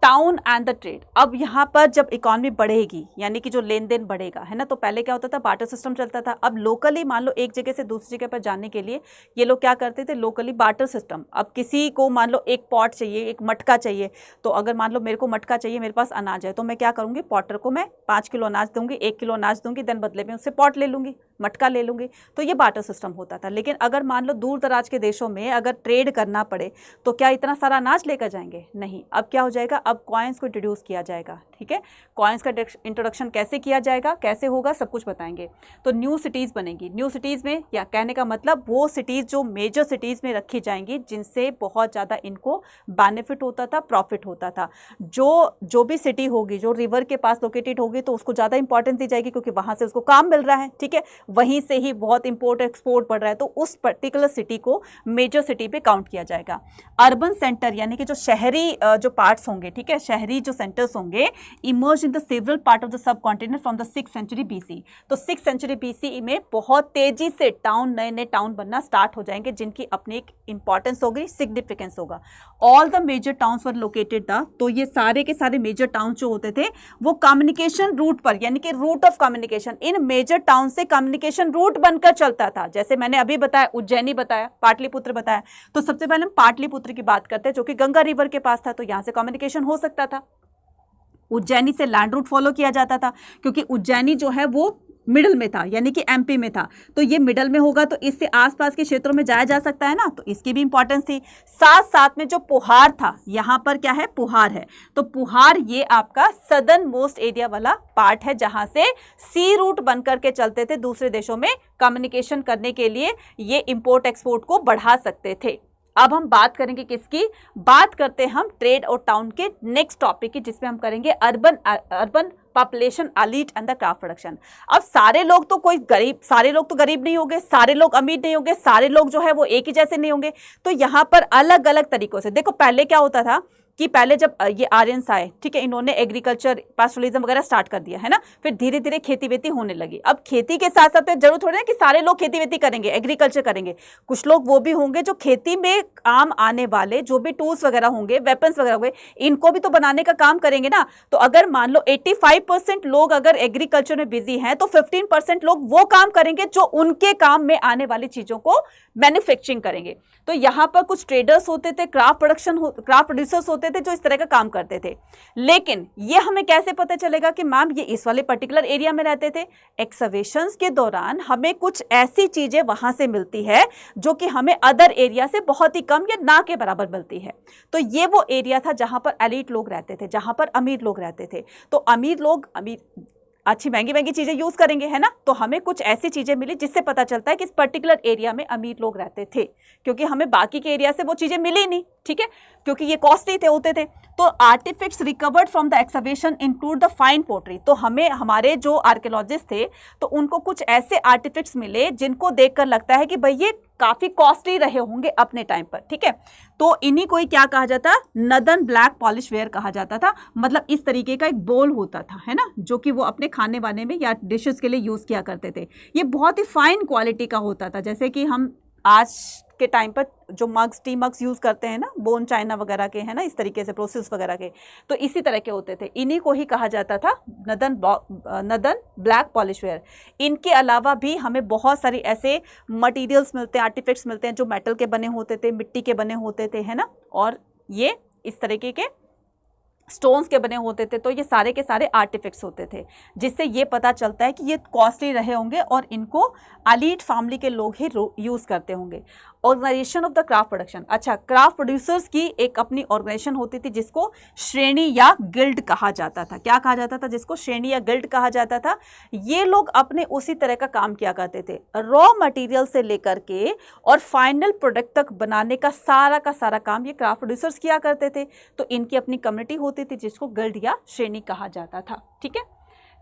town and the trade. अब यहाँ पर जब इकॉनमी बढ़ेगी, यानी कि जो लेन देन बढ़ेगा, है ना, तो पहले क्या होता था, बार्टर सिस्टम चलता था। अब लोकली मान लो एक जगह से दूसरी जगह पर जाने के लिए ये लोग क्या करते थे, लोकली बार्टर सिस्टम। अब किसी को मान लो एक पॉट चाहिए, एक मटका चाहिए, तो अगर मान लो मेरे को मटका चाहिए, मेरे पास अनाज है, तो मैं क्या करूँगी, पॉटर को मैं 5 किलो अनाज दूंगी, 1 किलो अनाज दूंगी, देन बदले में उससे पॉट ले लूँगी, मटका ले लूँगी। तो ये बार्टर सिस्टम होता था। लेकिन अगर मान लो दूर दराज के देशों में अगर ट्रेड करना पड़े तो क्या इतना सारा अनाज लेकर जाएंगे, नहीं। अब क्या हो जाएगा, अब अब कॉइन्स को इंट्रोड्यूस किया जाएगा, ठीक है। कॉइन्स का इंट्रोडक्शन कैसे किया जाएगा, कैसे होगा, सब कुछ बताएंगे। तो न्यू सिटीज़ बनेंगी। न्यू सिटीज़ में या कहने का मतलब वो सिटीज़ जो मेजर सिटीज़ में रखी जाएंगी जिनसे बहुत ज़्यादा इनको बेनिफिट होता था, प्रॉफिट होता था। जो भी सिटी होगी जो रिवर के पास लोकेटेड होगी तो उसको ज़्यादा इंपॉर्टेंस दी जाएगी क्योंकि वहाँ से उसको काम मिल रहा है, ठीक है। वहीं से ही बहुत इंपोर्ट एक्सपोर्ट बढ़ रहा है, तो उस पर्टिकुलर सिटी को मेजर सिटी पे काउंट किया जाएगा। अर्बन सेंटर यानी कि जो शहरी जो पार्ट्स होंगे, ठीक है, शहरी जो सेंटर्स होंगे, emerge in the several part of the subcontinent from the 6th century BC। तो 6th सेंचुरी BC में बहुत तेजी से टाउन, नए नए टाउन बनना स्टार्ट हो जाएंगे जिनकी अपनी एक इंपॉर्टेंस होगी, सिग्निफिकेंस होगा। All the major towns were located the, तो ये सारे के सारे मेजर टाउन जो होते थे वो कम्युनिकेशन रूट पर, यानी कि रूट ऑफ कम्युनिकेशन, इन मेजर टाउन से कम्युनिकेशन रूट बनकर चलता था। जैसे मैंने अभी बताया, उज्जैनी बताया, पाटलिपुत्र बताया। तो सबसे पहले हम पाटलिपुत्र की बात करते हैं जो कि गंगा रिवर के पास था, तो यहां से कम्युनिकेशन हो सकता था। उज्जैनी से लैंड रूट फॉलो किया जाता था क्योंकि उज्जैनी जो है वो मिडल में था, यानी कि MP में था, तो ये मिडल में होगा तो इससे आसपास के क्षेत्रों में जाया जा सकता है ना, तो इसकी भी इंपॉर्टेंस थी। साथ साथ में जो पुहार था, यहाँ पर क्या है, पुहार है, तो पुहार ये आपका सदर्न मोस्ट एरिया वाला पार्ट है जहां से सी रूट बन करके चलते थे दूसरे देशों में कम्युनिकेशन करने के लिए, ये इंपोर्ट एक्सपोर्ट को बढ़ा सकते थे। अब हम बात करेंगे किसकी, बात करते हैं हम ट्रेड और टाउन के नेक्स्ट टॉपिक की, जिसमें हम करेंगे urban population, elite and the craft production. अब सारे लोग तो गरीब नहीं होंगे, सारे लोग अमीर नहीं होंगे, सारे लोग जो है वो एक ही जैसे नहीं होंगे। तो यहाँ पर अलग अलग तरीकों से देखो, पहले क्या होता था कि पहले जब ये आर्यंस आए, ठीक है, इन्होंने एग्रीकल्चर, पास्टोरलिज्म वगैरह स्टार्ट कर दिया है ना, फिर धीरे धीरे खेती वेती होने लगी। अब खेती के साथ साथ जरूर थोड़ी ना कि सारे लोग खेती वेती करेंगे, एग्रीकल्चर करेंगे, कुछ लोग वो भी होंगे जो खेती में काम आने वाले जो भी टूल्स वगैरह होंगे, वेपन्स वगैरह होंगे, इनको भी तो बनाने का काम करेंगे ना। तो अगर मान लो 85% लोग अगर एग्रीकल्चर में बिजी हैं तो 15% लोग वो काम करेंगे जो उनके काम में आने वाली चीजों को मैन्युफैक्चरिंग करेंगे। तो यहाँ पर कुछ ट्रेडर्स होते थे, क्राफ्ट प्रोड्यूसर्स होते थे जो इस तरह का काम करते थे। लेकिन ये हमें कैसे पता चलेगा कि मैम ये इस वाले पर्टिकुलर एरिया में रहते थे? एक्सकवेशंस के दौरान हमें कुछ ऐसी चीजें वहां से मिलती है जो कि हमें अदर एरिया से बहुत ही कम या ना के बराबर मिलती है। तो ये वो एरिया था जहां पर एलीट लोग रहते थे, जहां पर अमीर लोग रहते थे। तो अमीर लोग अच्छी महंगी महंगी चीजें यूज करेंगे, है ना, तो हमें कुछ ऐसी चीजें मिली जिससे पता चलता है कि इस पर्टिकुलर एरिया में अमीर लोग रहते थे, क्योंकि हमें बाकी के एरिया से वो चीजें मिली नहीं, ठीक है, क्योंकि ये कॉस्टली होते थे। तो artefacts recovered from the excavation include the fine pottery. तो हमें, हमारे जो आर्कियोलॉजिस्ट थे तो उनको कुछ ऐसे आर्टिफैक्ट्स मिले जिनको देखकर लगता है कि भाई ये काफी कॉस्टली रहे होंगे अपने टाइम पर, ठीक है। तो इन्हीं को ही क्या कहा जाता, नदन ब्लैक पॉलिश वेयर कहा जाता था। मतलब इस तरीके का एक बोल होता था, है ना, जो कि वो अपने खाने वाने में या डिशेस के लिए यूज किया करते थे। ये बहुत ही फाइन क्वालिटी का होता था, जैसे कि हम आज के टाइम पर जो मग्स, टी मग्स यूज करते हैं ना, बोन चाइना वगैरह के, है ना, इस तरीके से प्रोसेस वगैरह के, तो इसी तरह के होते थे। इन्हीं को ही कहा जाता था नदन ब्लैक पॉलिश वेयर। इनके अलावा भी हमें बहुत सारी ऐसे मटेरियल्स मिलते हैं, आर्टिफैक्ट्स मिलते हैं जो मेटल के बने होते थे, मिट्टी के बने होते थे, है ना, और ये इस तरीके के स्टोन्स के बने होते थे। तो ये सारे के सारे आर्टिफैक्ट्स होते थे, जिससे ये पता चलता है कि ये कॉस्टली रहे होंगे और इनको एलीट फैमिली के लोग ही यूज़ करते होंगे। Organisation of the craft production. अच्छा, क्राफ्ट प्रोड्यूसर्स की एक अपनी ऑर्गेनाइजेशन होती थी जिसको श्रेणी या गिल्ड कहा जाता था। क्या कहा जाता था? जिसको श्रेणी या गिल्ड कहा जाता था। ये लोग अपने उसी तरह का काम किया करते थे, रॉ मटेरियल से लेकर के और फाइनल प्रोडक्ट तक बनाने का सारा काम ये क्राफ्ट प्रोड्यूसर्स किया करते थे। तो इनकी अपनी कम्युनिटी होती थी जिसको गिल्ड या श्रेणी कहा जाता था, ठीक है।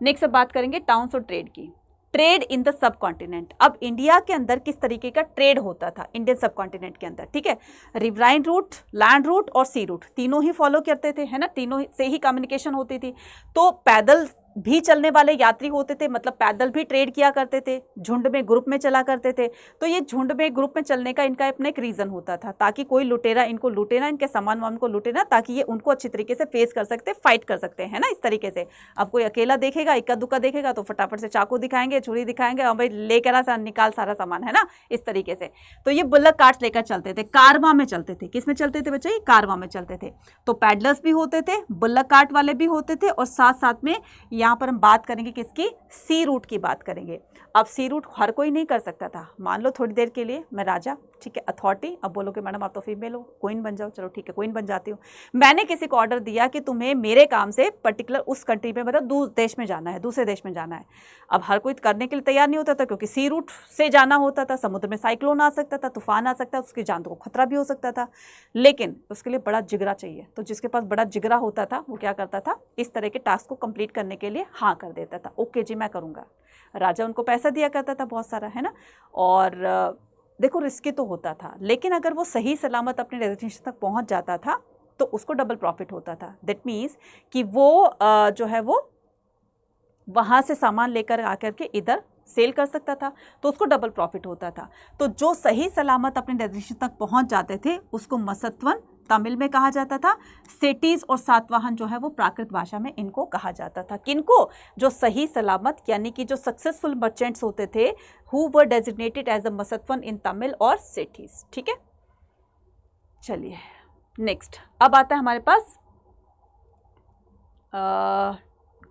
नेक्स्ट अब बात करेंगे टाउन्स और ट्रेड की। Trade in the sub continent. अब इंडिया के अंदर किस तरीके का ट्रेड होता था इंडियन सब कॉन्टिनेंट के अंदर, ठीक है। रिवराइन रूट, लैंड रूट और सी रूट, तीनों ही फॉलो करते थे, है ना, तीनों से ही कम्युनिकेशन होती थी। तो पैदल भी चलने वाले यात्री होते थे, मतलब पैदल भी ट्रेड किया करते थे, झुंड में ग्रुप में चला करते थे। तो ये झुंड में ग्रुप में चलने का इनका अपना एक रीज़न होता था, ताकि कोई लुटेरा इनको लूटे ना, इनके सामान वामान को लूटे ना, ताकि ये उनको अच्छी तरीके से फेस कर सकते, फाइट कर सकते हैं ना, इस तरीके से। अब कोई अकेला देखेगा, इक्का दुक्का देखेगा तो फटाफट से चाकू दिखाएंगे, छुरी दिखाएंगे, और भाई लेकर आ, निकाल सारा सामान, है ना, इस तरीके से। तो ये बुल्लक कार्ट्स लेकर चलते थे, कारवां में चलते थे। किस में चलते थे बच्चे? कारवां में चलते थे। तो पैडलर्स भी होते थे, बुल्लक कार्ट वाले भी होते थे, और साथ साथ में यहाँ पर हम बात करेंगे किसकी? सी रूट की बात करेंगे। अब सी रूट हर कोई नहीं कर सकता था। मान लो थोड़ी देर के लिए मैं राजा, ठीक है, अथॉरिटी। अब बोलोगे मैडम आप तो फीमेल हो, क्वीन बन जाओ, चलो ठीक है क्वीन बन जाती हूँ। मैंने किसी को ऑर्डर दिया कि तुम्हें मेरे काम से पर्टिकुलर उस कंट्री में, मतलब देश में जाना है, दूसरे देश में जाना है। अब हर कोई करने के लिए तैयार नहीं होता था, क्योंकि सी रूट से जाना होता था, समुद्र में साइक्लोन आ सकता था, तूफान आ सकता था, उसकी जान को खतरा भी हो सकता था। लेकिन उसके लिए बड़ा जिगरा चाहिए, तो जिसके पास बड़ा जिगरा होता था वो क्या करता था, इस तरह के टास्क को कंप्लीट करने के लिए हाँ कर देता था, ओके जी मैं करूँगा। राजा उनको पैसा दिया करता था बहुत सारा, है ना। और देखो रिस्की तो होता था, लेकिन अगर वो सही सलामत अपने डेस्टिनेशन तक पहुंच जाता था तो उसको डबल प्रॉफिट होता था। दैट मीन्स कि वो जो है वो वहाँ से सामान लेकर आकर के इधर सेल कर सकता था, तो उसको डबल प्रॉफिट होता था। तो जो सही सलामत अपने डेस्टिनेशन तक पहुंच जाते थे उसको मसत्वन तमिल में कहा जाता था। सेटीज और सातवाहन जो है वो प्राकृत भाषा में इनको कहा जाता था। किनको? जो सही सलामत, यानी कि जो सक्सेसफुल मर्चेंट्स होते थे, who were designated as a masattuvan in Tamil और सेटीज। ठीक है, चलिए नेक्स्ट। अब आता है हमारे पास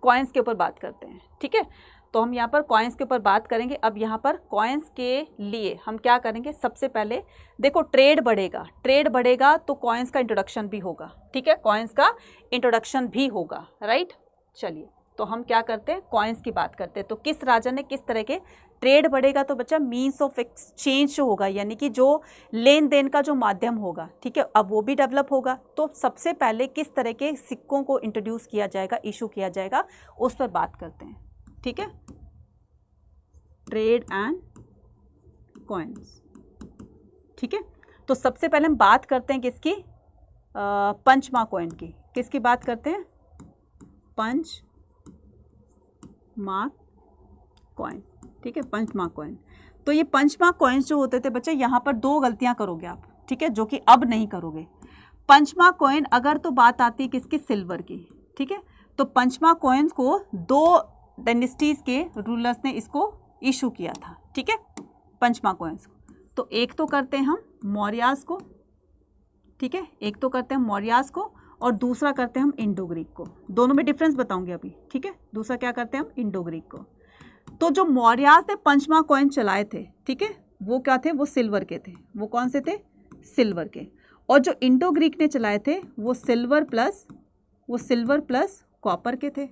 कॉइन्स के ऊपर बात करते हैं। ठीक है, तो हम यहाँ पर कॉइन्स के ऊपर बात करेंगे। अब यहाँ पर कॉइन्स के लिए हम क्या करेंगे, सबसे पहले देखो ट्रेड बढ़ेगा तो कॉइन्स का इंट्रोडक्शन भी होगा। ठीक है, कॉइन्स का इंट्रोडक्शन भी होगा, राइट। चलिए तो हम क्या करते हैं, कॉइन्स की बात करते हैं। तो किस राजा ने किस तरह के ट्रेड बढ़ेगा, तो बच्चा मीन्स ऑफ एक्सचेंज जो होगा, यानी कि जो लेन देन का जो माध्यम होगा, ठीक है, अब वो भी डेवलप होगा। तो सबसे पहले किस तरह के सिक्कों को इंट्रोड्यूस किया जाएगा, इशू किया जाएगा, उस पर बात करते हैं। ठीक है, ट्रेड एंड कॉइन्स। ठीक है, तो सबसे पहले हम बात करते हैं किसकी, पंचमा कॉइन की। किसकी बात करते हैं, पंच मार्क कॉइन। ठीक है, पंच मार्क कॉइन। तो ये पंच मार्क कॉइन्स जो होते थे बच्चे, यहाँ पर दो गलतियाँ करोगे आप, ठीक है, जो कि अब नहीं करोगे। पंच मार्क कॉइन अगर तो बात आती है किसकी, सिल्वर की। ठीक है, तो पंच मार्क कॉइन्स को दो डायनेस्टीज के रूलर्स ने इसको इशू किया था। ठीक है, पंच मार्क कॉइन्स। तो एक तो करते हैं हम मौर्यास को, ठीक है, एक तो करते हैं मौर्यास को, और दूसरा करते हैं हम इंडो ग्रीक को। दोनों में डिफरेंस बताऊंगी अभी। ठीक है, दूसरा क्या करते हैं हम, इंडो ग्रीक को। तो जो मौर्यास ने पंच मार्क कॉइन चलाए थे, ठीक है, वो क्या थे, वो सिल्वर के थे। वो कौन से थे, सिल्वर के। और जो इंडो ग्रीक ने चलाए थे वो सिल्वर प्लस कॉपर के थे।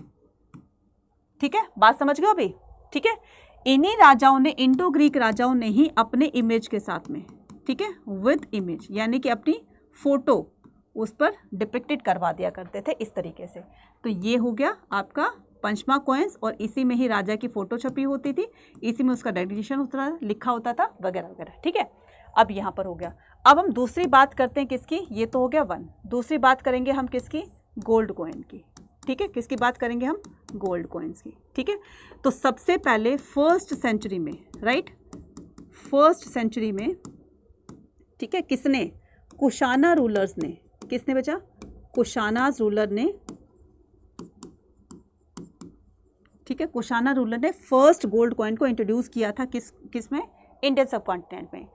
ठीक है, बात समझ गए अभी। ठीक है, इन्हीं राजाओं ने, इंडो ग्रीक राजाओं ने ही अपने इमेज के साथ में, ठीक है, विद इमेज, यानी कि अपनी फोटो उस पर डिपिक्टेड करवा दिया करते थे इस तरीके से। तो ये हो गया आपका पंच मार्क कॉइन्स, और इसी में ही राजा की फोटो छपी होती थी, इसी में उसका डेडिकेशन होता था, लिखा होता था, वगैरह वगैरह। ठीक है, अब यहाँ पर हो गया। अब हम दूसरी बात करते हैं किसकी, ये तो हो गया वन। दूसरी बात करेंगे हम किसकी, गोल्ड कॉइन की। ठीक है, किसकी बात करेंगे हम, गोल्ड कॉइन्स की। ठीक है, तो सबसे पहले फर्स्ट सेंचुरी में, राइट, फर्स्ट सेंचुरी में, ठीक है, किसने, कुशाना रूलर्स ने, किसने बचा, कुशानाज रूलर ने, ठीक है, कुशाना रूलर ने फर्स्ट गोल्ड कॉइन को इंट्रोड्यूस किया था किस में, इंडियन सब कॉन्टिनेंट में।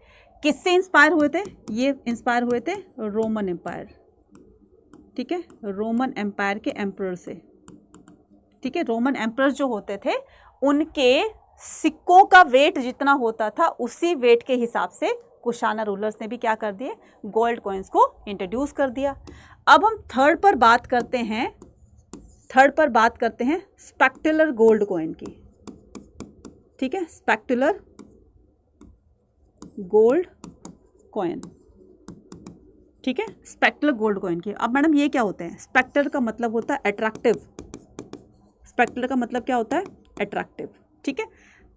किससे इंस्पायर हुए थे, ये इंस्पायर हुए थे रोमन एम्पायर। ठीक है, रोमन एम्पायर के एम्परर से। ठीक है, रोमन एम्परर जो होते थे उनके सिक्कों का वेट जितना होता था उसी वेट के हिसाब से कुशाना रूलर्स ने भी क्या कर दिए, गोल्ड कॉइन्स को इंट्रोड्यूस कर दिया। अब हम थर्ड पर बात करते हैं स्पेक्टुलर गोल्ड कॉइन की। ठीक है, स्पेक्टुलर गोल्ड कॉइन। ठीक है, स्पेक्टुलर गोल्ड कॉइन की। अब मैडम ये क्या होते हैं, स्पेक्टर का मतलब होता है अट्रैक्टिव। स्पेक्टुलर का मतलब क्या होता है, अट्रैक्टिव। ठीक है,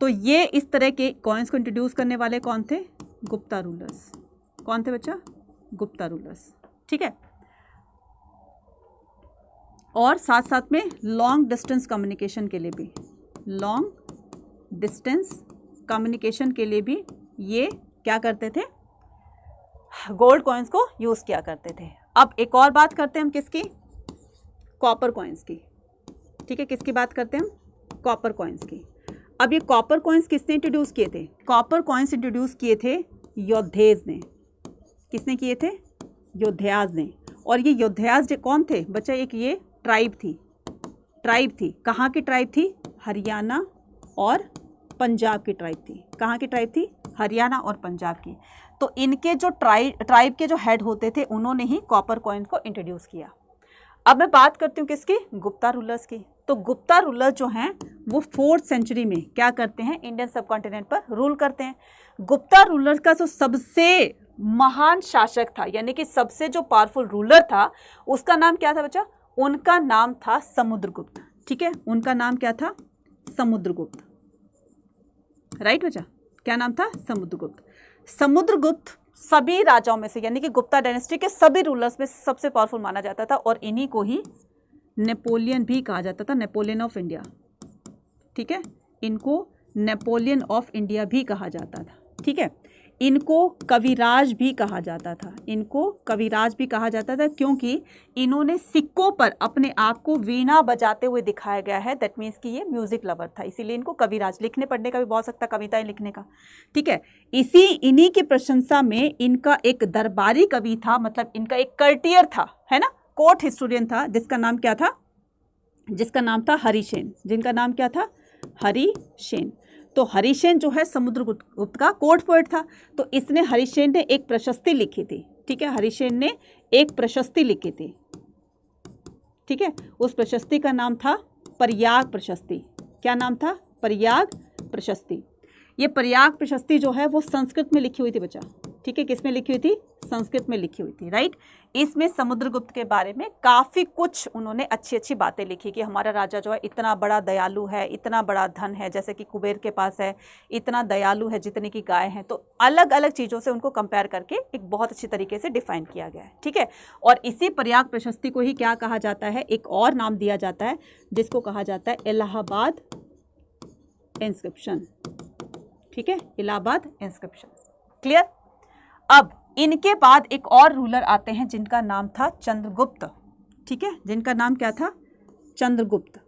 तो ये इस तरह के कॉइन्स को इंट्रोड्यूस करने वाले कौन थे, गुप्ता रूलर्स। कौन थे बच्चा, गुप्ता रूलर्स। ठीक है, और साथ साथ में लॉन्ग डिस्टेंस कम्युनिकेशन के लिए भी, लॉन्ग डिस्टेंस कम्युनिकेशन के लिए भी ये क्या करते थे, गोल्ड कॉइन्स को यूज़ किया करते थे। अब एक और बात करते हैं हम किसकी, कॉपर कॉइन्स की। ठीक है, किसकी बात करते हैं हम, कॉपर कॉइन्स की। अब ये कॉपर कॉइन्स किसने इंट्रोड्यूस किए थे, कॉपर कॉइन्स इंट्रोड्यूस किए थे योद्धेज ने। किसने किए थे, योद्ध्याज ने। और ये योद्ध्याज कौन थे बच्चा, एक ये ट्राइब थी। कहाँ की ट्राइब थी, हरियाणा और पंजाब की ट्राइब थी। कहाँ की ट्राइब थी, हरियाणा और पंजाब की। तो इनके जो ट्राइब के जो हेड होते थे उन्होंने ही कॉपर कॉइन को इंट्रोड्यूस किया। अब मैं बात करती हूँ किसकी, गुप्ता रूलर्स की। तो गुप्ता रूलर जो हैं वो 4th सेंचुरी में क्या करते हैं, इंडियन सबकॉन्टिनेंट पर रूल करते हैं। गुप्ता रूलर का जो सबसे महान शासक था, यानी कि सबसे जो पावरफुल रूलर था, उसका नाम क्या था बच्चा, उनका नाम था समुद्रगुप्त। ठीक है, उनका नाम क्या था, समुद्रगुप्त। राइट बच्चा, क्या नाम था, समुद्रगुप्त। समुद्रगुप्त सभी राजाओं में से, यानी कि गुप्ता डायनेस्टी के सभी रूलर्स में सबसे पावरफुल माना जाता था, और इन्हीं को ही नेपोलियन भी कहा जाता था, नेपोलियन ऑफ इंडिया। ठीक है, इनको नेपोलियन ऑफ इंडिया भी कहा जाता था। ठीक है, इनको कविराज भी कहा जाता था, इनको कविराज भी कहा जाता था, क्योंकि इन्होंने सिक्कों पर अपने आप को वीणा बजाते हुए दिखाया गया है। दैट मीन्स कि ये म्यूजिक लवर था, इसीलिए इनको कविराज, लिखने पढ़ने का भी बहुत सकता, कविताएं लिखने का। ठीक है, इन्हीं की प्रशंसा में इनका एक दरबारी कवि था, मतलब इनका एक कर्टियर था, है ना, कोर्ट हिस्टोरियन था, जिसका नाम क्या था, जिसका नाम था हरिसेन। जिनका नाम क्या था, हरिसेन। तो हरिसेन जो है समुद्रगुप्त का कोर्ट पोएट था। तो इसने, हरिसेन ने एक प्रशस्ति लिखी थी। ठीक है, हरिसेन ने एक प्रशस्ति लिखी थी। ठीक है, उस प्रशस्ति का नाम था प्रयाग प्रशस्ति। क्या नाम था, प्रयाग प्रशस्ति। ये प्रयाग प्रशस्ति जो है वो संस्कृत में लिखी हुई थी बच्चा। ठीक है, किस में लिखी हुई थी, संस्कृत में लिखी हुई थी। राइट, इसमें समुद्रगुप्त के बारे में काफ़ी कुछ उन्होंने अच्छी अच्छी बातें लिखी कि हमारा राजा जो है इतना बड़ा दयालु है, इतना बड़ा धन है, जैसे कि कुबेर के पास है, इतना दयालु है जितने की गाय हैं। तो अलग अलग चीज़ों से उनको कंपेयर करके एक बहुत अच्छी तरीके से डिफाइन किया गया है। ठीक है, और इसी प्रयाग प्रशस्ति को ही क्या कहा जाता है, एक और नाम दिया जाता है जिसको कहा जाता है इलाहाबाद इंस्क्रिप्शन। ठीक है, इलाहाबाद इंस्क्रिप्शन। क्लियर। अब इनके बाद एक और रूलर आते हैं जिनका नाम था चंद्रगुप्त। ठीक है, जिनका नाम क्या था, चंद्रगुप्त।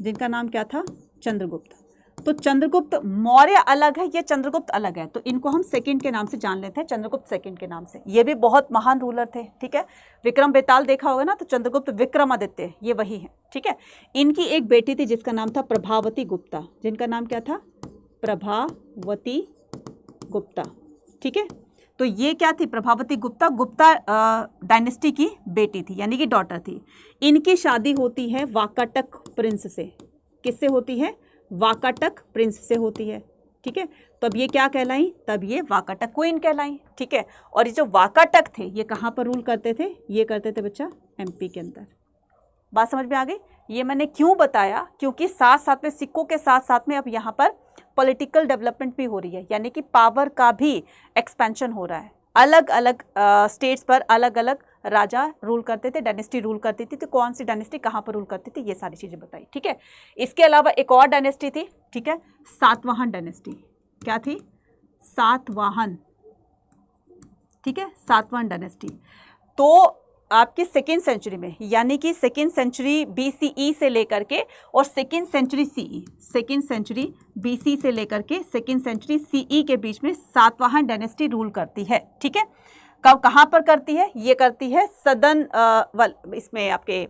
जिनका नाम क्या था, चंद्रगुप्त। तो चंद्रगुप्त मौर्य अलग है, ये चंद्रगुप्त अलग है, तो इनको हम सेकंड के नाम से जान लेते हैं, चंद्रगुप्त सेकंड के नाम से। ये भी बहुत महान रूलर थे। ठीक है, विक्रम बेताल देखा होगा ना, तो चंद्रगुप्त विक्रमादित्य ये वही है। ठीक है, इनकी एक बेटी थी जिसका नाम था प्रभावती गुप्ता। जिनका नाम क्या था, प्रभावती गुप्ता। ठीक है, तो ये क्या थी, प्रभावती गुप्ता, गुप्ता डायनेस्टी की बेटी थी, यानी कि डॉटर थी। इनकी शादी होती है वाकाटक प्रिंस से। किससे होती है, वाकाटक प्रिंस से होती है। ठीक है, तब ये क्या कहलाई, तब ये वाकाटक क्वीन कहलाई। ठीक है, और ये जो वाकाटक थे ये कहाँ पर रूल करते थे, ये करते थे बच्चा एमपी के अंदर। बात समझ में आ गई। ये मैंने क्यों बताया, क्योंकि साथ साथ में सिक्कों के साथ साथ में अब यहाँ पर पॉलिटिकल डेवलपमेंट भी हो रही है, यानी कि पावर का भी एक्सपेंशन हो रहा है। अलग अलग स्टेट्स पर अलग अलग राजा रूल करते थे, डायनेस्टी रूल करती थी। तो कौन सी डायनेस्टी कहाँ पर रूल करती थी, ये सारी चीज़ें बताई। ठीक है, इसके अलावा एक और डायनेस्टी थी। ठीक है, सातवाहन डायनेस्टी। क्या थी, सातवाहन। ठीक है, सातवाहन डायनेस्टी। तो आपकी सेकेंड सेंचुरी में, यानी कि सेकेंड सेंचुरी BCE से लेकर के और second century CE, second century BC से लेकर के सेकेंड सेंचुरी CE के बीच में सातवाहन डायनेस्टी रूल करती है। ठीक है, कब कहाँ पर करती है, ये करती है सदर्न इसमें आपके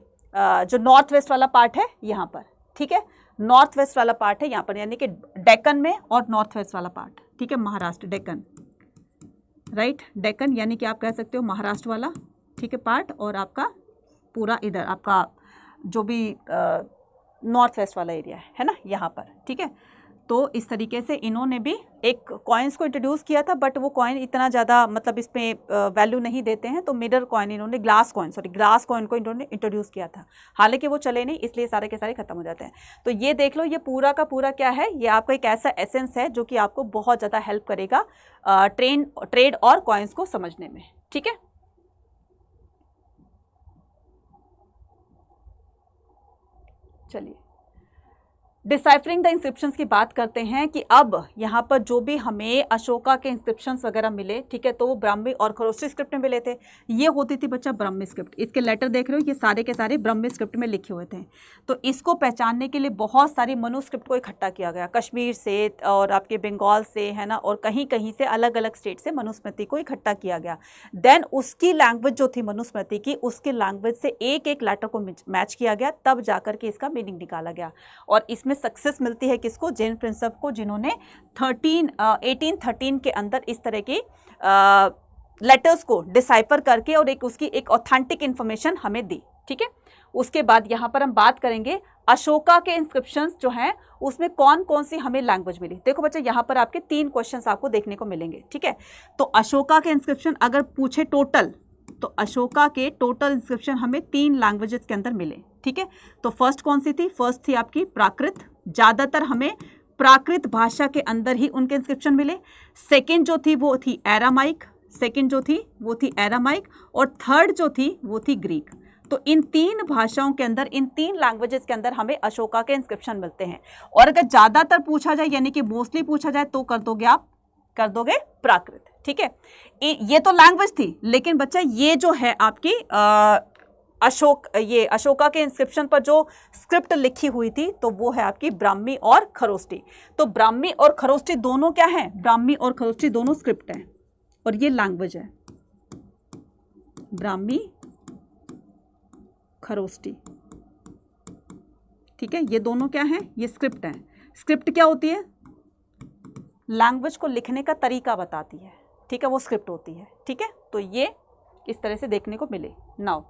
जो नॉर्थ वेस्ट वाला पार्ट है यहाँ पर। ठीक है, नॉर्थ वेस्ट वाला पार्ट है यहाँ पर, यानी कि डेक्कन में, और नॉर्थ वेस्ट वाला पार्ट। ठीक है, महाराष्ट्र, डेक्कन। राइट, डेक्कन यानी कि आप कह सकते हो महाराष्ट्र वाला। ठीक है, पार्ट, और आपका पूरा इधर आपका जो भी नॉर्थ वेस्ट वाला एरिया है ना, यहाँ पर। ठीक है, तो इस तरीके से इन्होंने भी एक कॉइन्स को इंट्रोड्यूस किया था, बट वो कॉइन इतना ज़्यादा मतलब इसमें वैल्यू नहीं देते हैं। तो मिरर कॉइन इन्होंने, ग्लास कॉइन को इन्होंने इंट्रोड्यूस किया था। हालांकि वो चले नहीं, इसलिए सारे के सारे खत्म हो जाते हैं। तो ये देख लो, ये पूरा का पूरा क्या है, ये आपका एक ऐसा एसेंस है जो कि आपको बहुत ज़्यादा हेल्प करेगा ट्रेड और कॉइन्स को समझने में। ठीक है, चलिए डिसाइफरिंग द इंस्क्रिप्शंस की बात करते हैं कि अब यहाँ पर जो भी हमें अशोका के इंस्क्रिप्शंस वगैरह मिले, ठीक है, तो वो ब्राह्मी और खरोष्ठी स्क्रिप्ट में मिले थे। ये होती थी बच्चा ब्राह्मी स्क्रिप्ट। इसके लेटर देख रहे हो, ये सारे के सारे ब्राह्मी स्क्रिप्ट में लिखे हुए थे। तो इसको पहचानने के लिए बहुत सारी मनुस्क्रिप्ट को इकट्ठा किया गया, कश्मीर से और आपके बंगाल से, है ना, और कहीं कहीं से अलग अलग स्टेट से मनुस्मृति को इकट्ठा किया गया। देन उसकी लैंग्वेज जो थी मनुस्मृति की, उसकी लैंग्वेज से एक एक लेटर को मैच किया गया, तब जाकर के इसका मीनिंग निकाला गया। और इसमें में सक्सेस मिलती है किसको, जैन प्रिंसेप को, जिन्होंने 1813 के अंदर इस तरह की लेटर्स को डिसाइफर करके और उसकी एक ऑथेंटिक इंफॉर्मेशन हमें दी। ठीक है, उसके बाद यहाँ पर हम बात करेंगे अशोका के इंस्क्रिप्शंस जो हैं उसमें कौन कौन सी हमें लैंग्वेज मिली। देखो बच्चे, यहाँ पर आपके 3 क्वेश्चंस आपको देखने को मिलेंगे। ठीक है, तो अशोका के इंस्क्रिप्शन अगर पूछे टोटल, तो अशोका के टोटल इंस्क्रिप्शन हमें 3 लैंग्वेजेस के अंदर मिले। ठीक है, तो फर्स्ट कौन सी थी, फर्स्ट थी आपकी प्राकृत, ज़्यादातर हमें प्राकृत भाषा के अंदर ही उनके इंस्क्रिप्शन मिले। सेकेंड जो थी वो थी एरामाइक, और थर्ड जो थी वो थी ग्रीक। तो इन 3 भाषाओं के अंदर, इन 3 लैंग्वेजेस के अंदर हमें अशोका के इंस्क्रिप्शन मिलते हैं। और अगर ज़्यादातर पूछा जाए, यानी कि मोस्टली पूछा जाए, तो कर दोगे प्राकृत। ठीक है, ये तो लैंग्वेज थी, लेकिन बच्चा ये जो है आपकी अशोका के इंस्क्रिप्शन पर जो स्क्रिप्ट लिखी हुई थी, तो वो है आपकी ब्राह्मी और खरोष्टी। तो ब्राह्मी और खरोष्टी दोनों क्या है, ब्राह्मी और खरोष्टी दोनों स्क्रिप्ट है, और ये लैंग्वेज है, ब्राह्मी खरोष्टी। ठीक है, ये दोनों क्या हैं, ये स्क्रिप्ट है। स्क्रिप्ट क्या होती है, लैंग्वेज को लिखने का तरीका बताती है। ठीक है, वो स्क्रिप्ट होती है। ठीक है, तो ये इस तरह से देखने को मिले। नाउ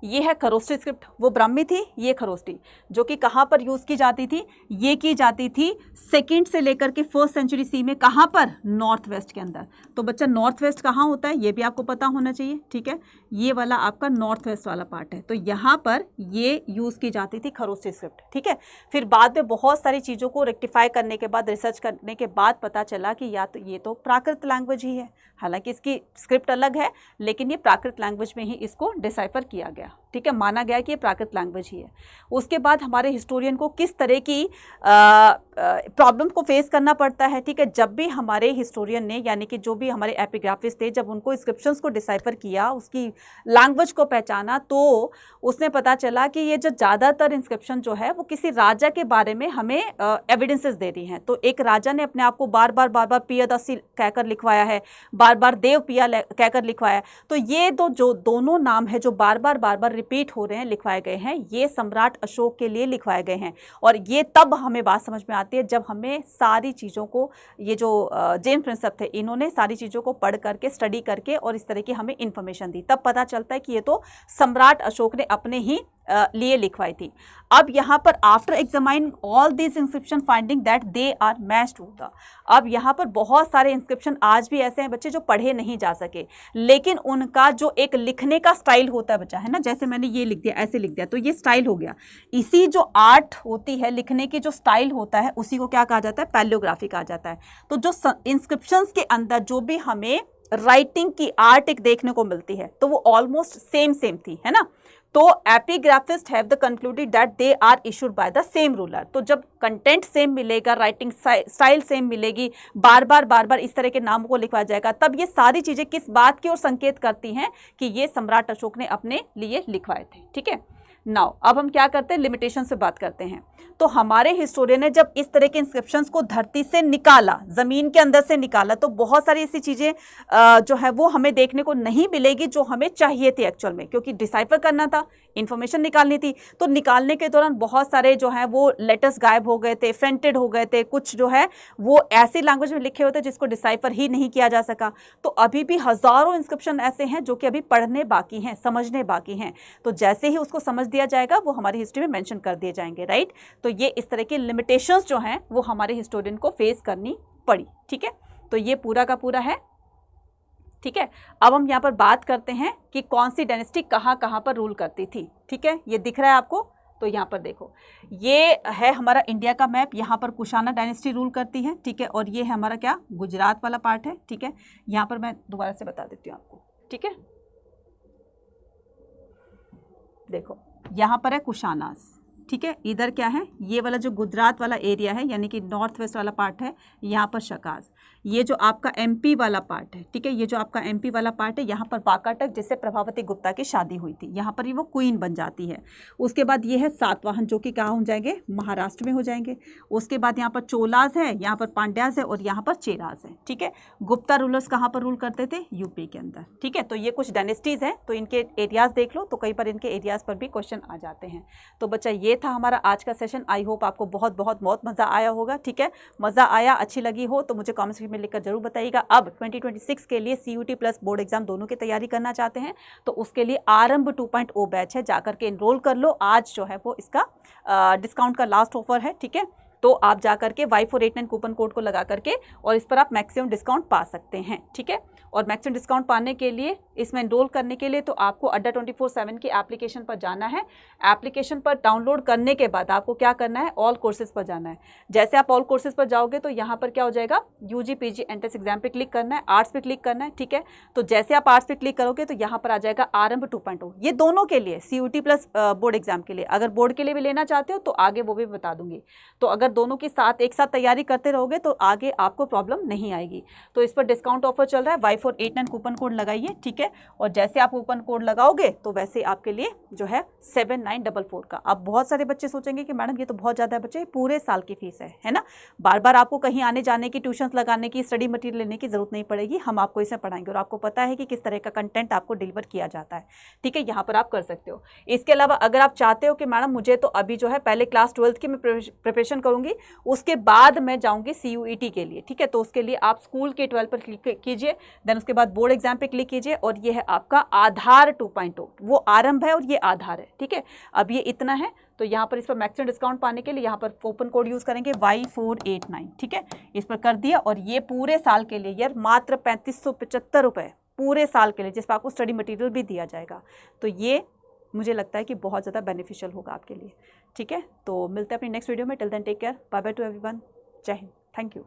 ये है खरोष्टी स्क्रिप्ट, वो ब्राह्मी थी, ये खरोष्टी, जो कि कहाँ पर यूज़ की जाती थी, ये की जाती थी 2nd से लेकर के 1st सेंचुरी सी में। कहाँ पर, नॉर्थ वेस्ट के अंदर। तो बच्चा नॉर्थ वेस्ट कहाँ होता है, ये भी आपको पता होना चाहिए। ठीक है, ये वाला आपका नॉर्थ वेस्ट वाला पार्ट है, तो यहाँ पर ये यूज़ की जाती थी खरोष्टी स्क्रिप्ट। ठीक है, फिर बाद में बहुत सारी चीज़ों को रेक्टिफाई करने के बाद, रिसर्च करने के बाद पता चला कि या तो ये तो प्राकृत लैंग्वेज ही है, हालांकि इसकी स्क्रिप्ट अलग है, लेकिन ये प्राकृत लैंग्वेज में ही इसको डिसाइफर किया गया। ठीक है, माना गया कि ये प्राकृत लैंग्वेज ही है। उसके बाद हमारे हिस्टोरियन को किस तरह की प्रॉब्लम को फेस करना पड़ता है। ठीक है, जब भी हमारे हिस्टोरियन ने, यानी कि जो भी हमारे एपिग्राफिस्ट थे, जब उनको इंस्क्रिप्शंस को डिसाइफर किया, उसकी लैंग्वेज को पहचाना, तो उसने पता चला कि ये जो ज़्यादातर इंस्क्रिप्शन जो है वो किसी राजा के बारे में हमें एविडेंसेस दे रही हैं। तो एक राजा ने अपने आप को बार बार पियादासी कहकर लिखवाया है, बार बार देव पिया कहकर लिखवाया है। तो ये जो दोनों नाम है जो बार बार रिपीट हो रहे हैं, लिखवाए गए हैं, ये सम्राट अशोक के लिए लिखवाए गए हैं। और ये तब हमें बात समझ में आती है जब हमें सारी चीज़ों को, ये जो जैन प्रिंसेप थे, इन्होंने सारी चीज़ों को पढ़ करके, स्टडी करके और इस तरह की हमें इन्फॉर्मेशन दी, तब पता चलता है कि ये तो सम्राट अशोक ने अपने ही लिए लिखवाई थी। अब यहाँ पर after examine all this inscription finding that they are matched to the, अब यहाँ पर बहुत सारे इंस्क्रिप्शन आज भी ऐसे हैं बच्चे जो पढ़े नहीं जा सके, लेकिन उनका जो एक लिखने का स्टाइल होता है बच्चा, है ना, जैसे मैंने ये लिख दिया, ऐसे लिख दिया, तो ये स्टाइल हो गया। इसी जो आर्ट होती है, लिखने की जो स्टाइल होता है, उसी को क्या कहा जाता है, पैलियोग्राफी कहा जाता है। तो जो इंस्क्रिप्शंस के अंदर जो भी हमें राइटिंग की आर्ट एक देखने को मिलती है, तो वो ऑलमोस्ट सेम थी, है ना। तो epigraphists have the concluded that they are issued by the same ruler. तो जब कंटेंट सेम मिलेगा, राइटिंग स्टाइल सेम मिलेगी, बार बार इस तरह के नामों को लिखवाया जाएगा, तब ये सारी चीजें किस बात की ओर संकेत करती हैं कि ये सम्राट अशोक ने अपने लिए लिखवाए थे। ठीक है, नाउ अब हम क्या करते हैं, लिमिटेशन से बात करते हैं। तो हमारे हिस्टोरियन ने जब इस तरह के इंस्क्रिप्शंस को धरती से निकाला, जमीन के अंदर से निकाला, तो बहुत सारी ऐसी चीजें जो है वो हमें देखने को नहीं मिलेगी जो हमें चाहिए थी एक्चुअल में, क्योंकि डिसाइफर करना था, इन्फॉर्मेशन निकालनी थी। तो निकालने के दौरान बहुत सारे जो है वो लेटर्स गायब हो गए थे, फ्रेंटेड हो गए थे, कुछ जो है वो ऐसी लैंग्वेज में लिखे होते जिसको डिसाइफर ही नहीं किया जा सका। तो अभी भी हजारों इंस्क्रिप्शन ऐसे हैं जो कि अभी पढ़ने बाकी हैं, समझने बाकी हैं। तो जैसे ही उसको समझ दिया जाएगा वो हमारी हिस्ट्री में मेंशन कर दिए जाएंगे, राइट। तो ये इस तरह की लिमिटेशंस जो हैं वो हमारे हिस्टोरियन को फेस करनी पड़ी। ठीक है, तो ये पूरा का पूरा है। ठीक है, अब हम यहाँ पर बात करते हैं कि कौन सी डायनेस्टी कहाँ पर रूल करती थी। ठीक है, ये दिख रहा है आपको, तो यहाँ पर देखो, ये है हमारा इंडिया का मैप, यहाँ पर कुशाना डायनेस्टी रूल करती है। ठीक है, और ये है हमारा क्या, गुजरात वाला पार्ट है। ठीक है, यहाँ पर मैं दोबारा से बता देती हूँ आपको। ठीक है, देखो यहाँ पर है कुशानास। ठीक है, इधर क्या है, ये वाला जो गुजरात वाला एरिया है, यानी कि नॉर्थ वेस्ट वाला पार्ट है, यहाँ पर शकाज। ये जो आपका एमपी वाला पार्ट है, ठीक है, ये जो आपका एमपी वाला पार्ट है, यहाँ पर वाकाटक, जिससे प्रभावती गुप्ता की शादी हुई थी, यहाँ पर ही वो क्वीन बन जाती है। उसके बाद ये है सातवाहन, जो कि कहाँ हो जाएंगे, महाराष्ट्र में हो जाएंगे। उसके बाद यहाँ पर चोलाज है, यहाँ पर पांड्याज है और यहाँ पर चेराज है। ठीक है, गुप्ता रूलर्स कहाँ पर रूल करते थे, यूपी के अंदर। ठीक है, तो ये कुछ डायनेस्टीज हैं, तो इनके एरियाज देख लो, तो कई बार इनके एरियाज पर भी क्वेश्चन आ जाते हैं। तो बच्चा ये था हमारा आज का सेशन। आई होप आपको बहुत बहुत बहुत मज़ा आया होगा। ठीक है, मज़ा आया, अच्छी लगी हो तो मुझे कमेंट सेक्शन में लिखकर जरूर बताइएगा। अब 2026 के लिए CUT प्लस बोर्ड एग्जाम दोनों की तैयारी करना चाहते हैं तो उसके लिए आरंभ 2.0 बैच है, जाकर के इनरोल कर लो। आज जो है वो इसका डिस्काउंट का लास्ट ऑफर है। ठीक है, तो आप जा करके Y489 कूपन कोड को लगा करके और इस पर आप मैक्सिमम डिस्काउंट पा सकते हैं। ठीक है, और मैक्सिमम डिस्काउंट पाने के लिए, इसमें एनरोल करने के लिए तो आपको अड्डा 24/7 की एप्लीकेशन पर जाना है। एप्लीकेशन पर डाउनलोड करने के बाद आपको क्या करना है, ऑल कोर्सेज पर जाना है। जैसे आप ऑल कोर्सेज पर जाओगे तो यहाँ पर क्या हो जाएगा, UG PG एंट्रेंस एग्जाम पे क्लिक करना है, आर्ट्स पे क्लिक करना है। ठीक है, तो जैसे आप आर्ट्स पे क्लिक करोगे तो यहाँ पर आ जाएगा आरंभ 2.0। ये दोनों के लिए, CUT प्लस बोर्ड एग्जाम के लिए। अगर बोर्ड के लिए भी लेना चाहते हो तो आगे वो भी बता दूंगी। तो अगर दोनों की साथ एक साथ तैयारी करते रहोगे तो आगे आपको प्रॉब्लम नहीं आएगी। तो इस पर डिस्काउंट ऑफर चल रहा है, Y489 कूपन कोड लगाइए। ठीक है, और जैसे आप कूपन कोड लगाओगे तो वैसे आपके लिए जो है 7944 का। अब बहुत सारे बच्चे सोचेंगे कि मैडम ये तो बहुत ज़्यादा है, बच्चे पूरे साल की फीस है ना। बार बार आपको कहीं आने जाने की, ट्यूशन लगाने की, स्टडी मटेरियल लेने की जरूरत नहीं पड़ेगी। हम आपको इसमें पढ़ाएंगे और आपको पता है कि किस तरह का कंटेंट आपको डिलीवर किया जाता है। ठीक है, यहाँ पर आप कर सकते हो। इसके अलावा अगर आप चाहते हो कि मैडम मुझे तो अभी जो है पहले क्लास 12th की मैं प्रिपरेशन करूँगी, उसके बाद मैं जाऊँगी CUET के लिए। ठीक है, तो उसके लिए आप स्कूल के 12 पर क्लिक कीजिए, देन उसके बाद बोर्ड एग्जाम पे क्लिक कीजिए और ये है आपका आधार 2.0। वो आरंभ है और ये आधार है। ठीक है, अब ये इतना है तो यहाँ पर इस पर मैक्सिमम डिस्काउंट पाने के लिए यहाँ पर कूपन कोड यूज़ करेंगे Y489। ठीक है, इस पर कर दिया और ये पूरे साल के लिए यार मात्र 3575 रुपये पूरे साल के लिए, जिस पर आपको स्टडी मटेरियल भी दिया जाएगा। तो ये मुझे लगता है कि बहुत ज़्यादा बेनिफिशियल होगा आपके लिए। ठीक है, तो मिलते हैं अपनी नेक्स्ट वीडियो में। Till then take care, bye bye to everyone. जय हिंद, थैंक यू।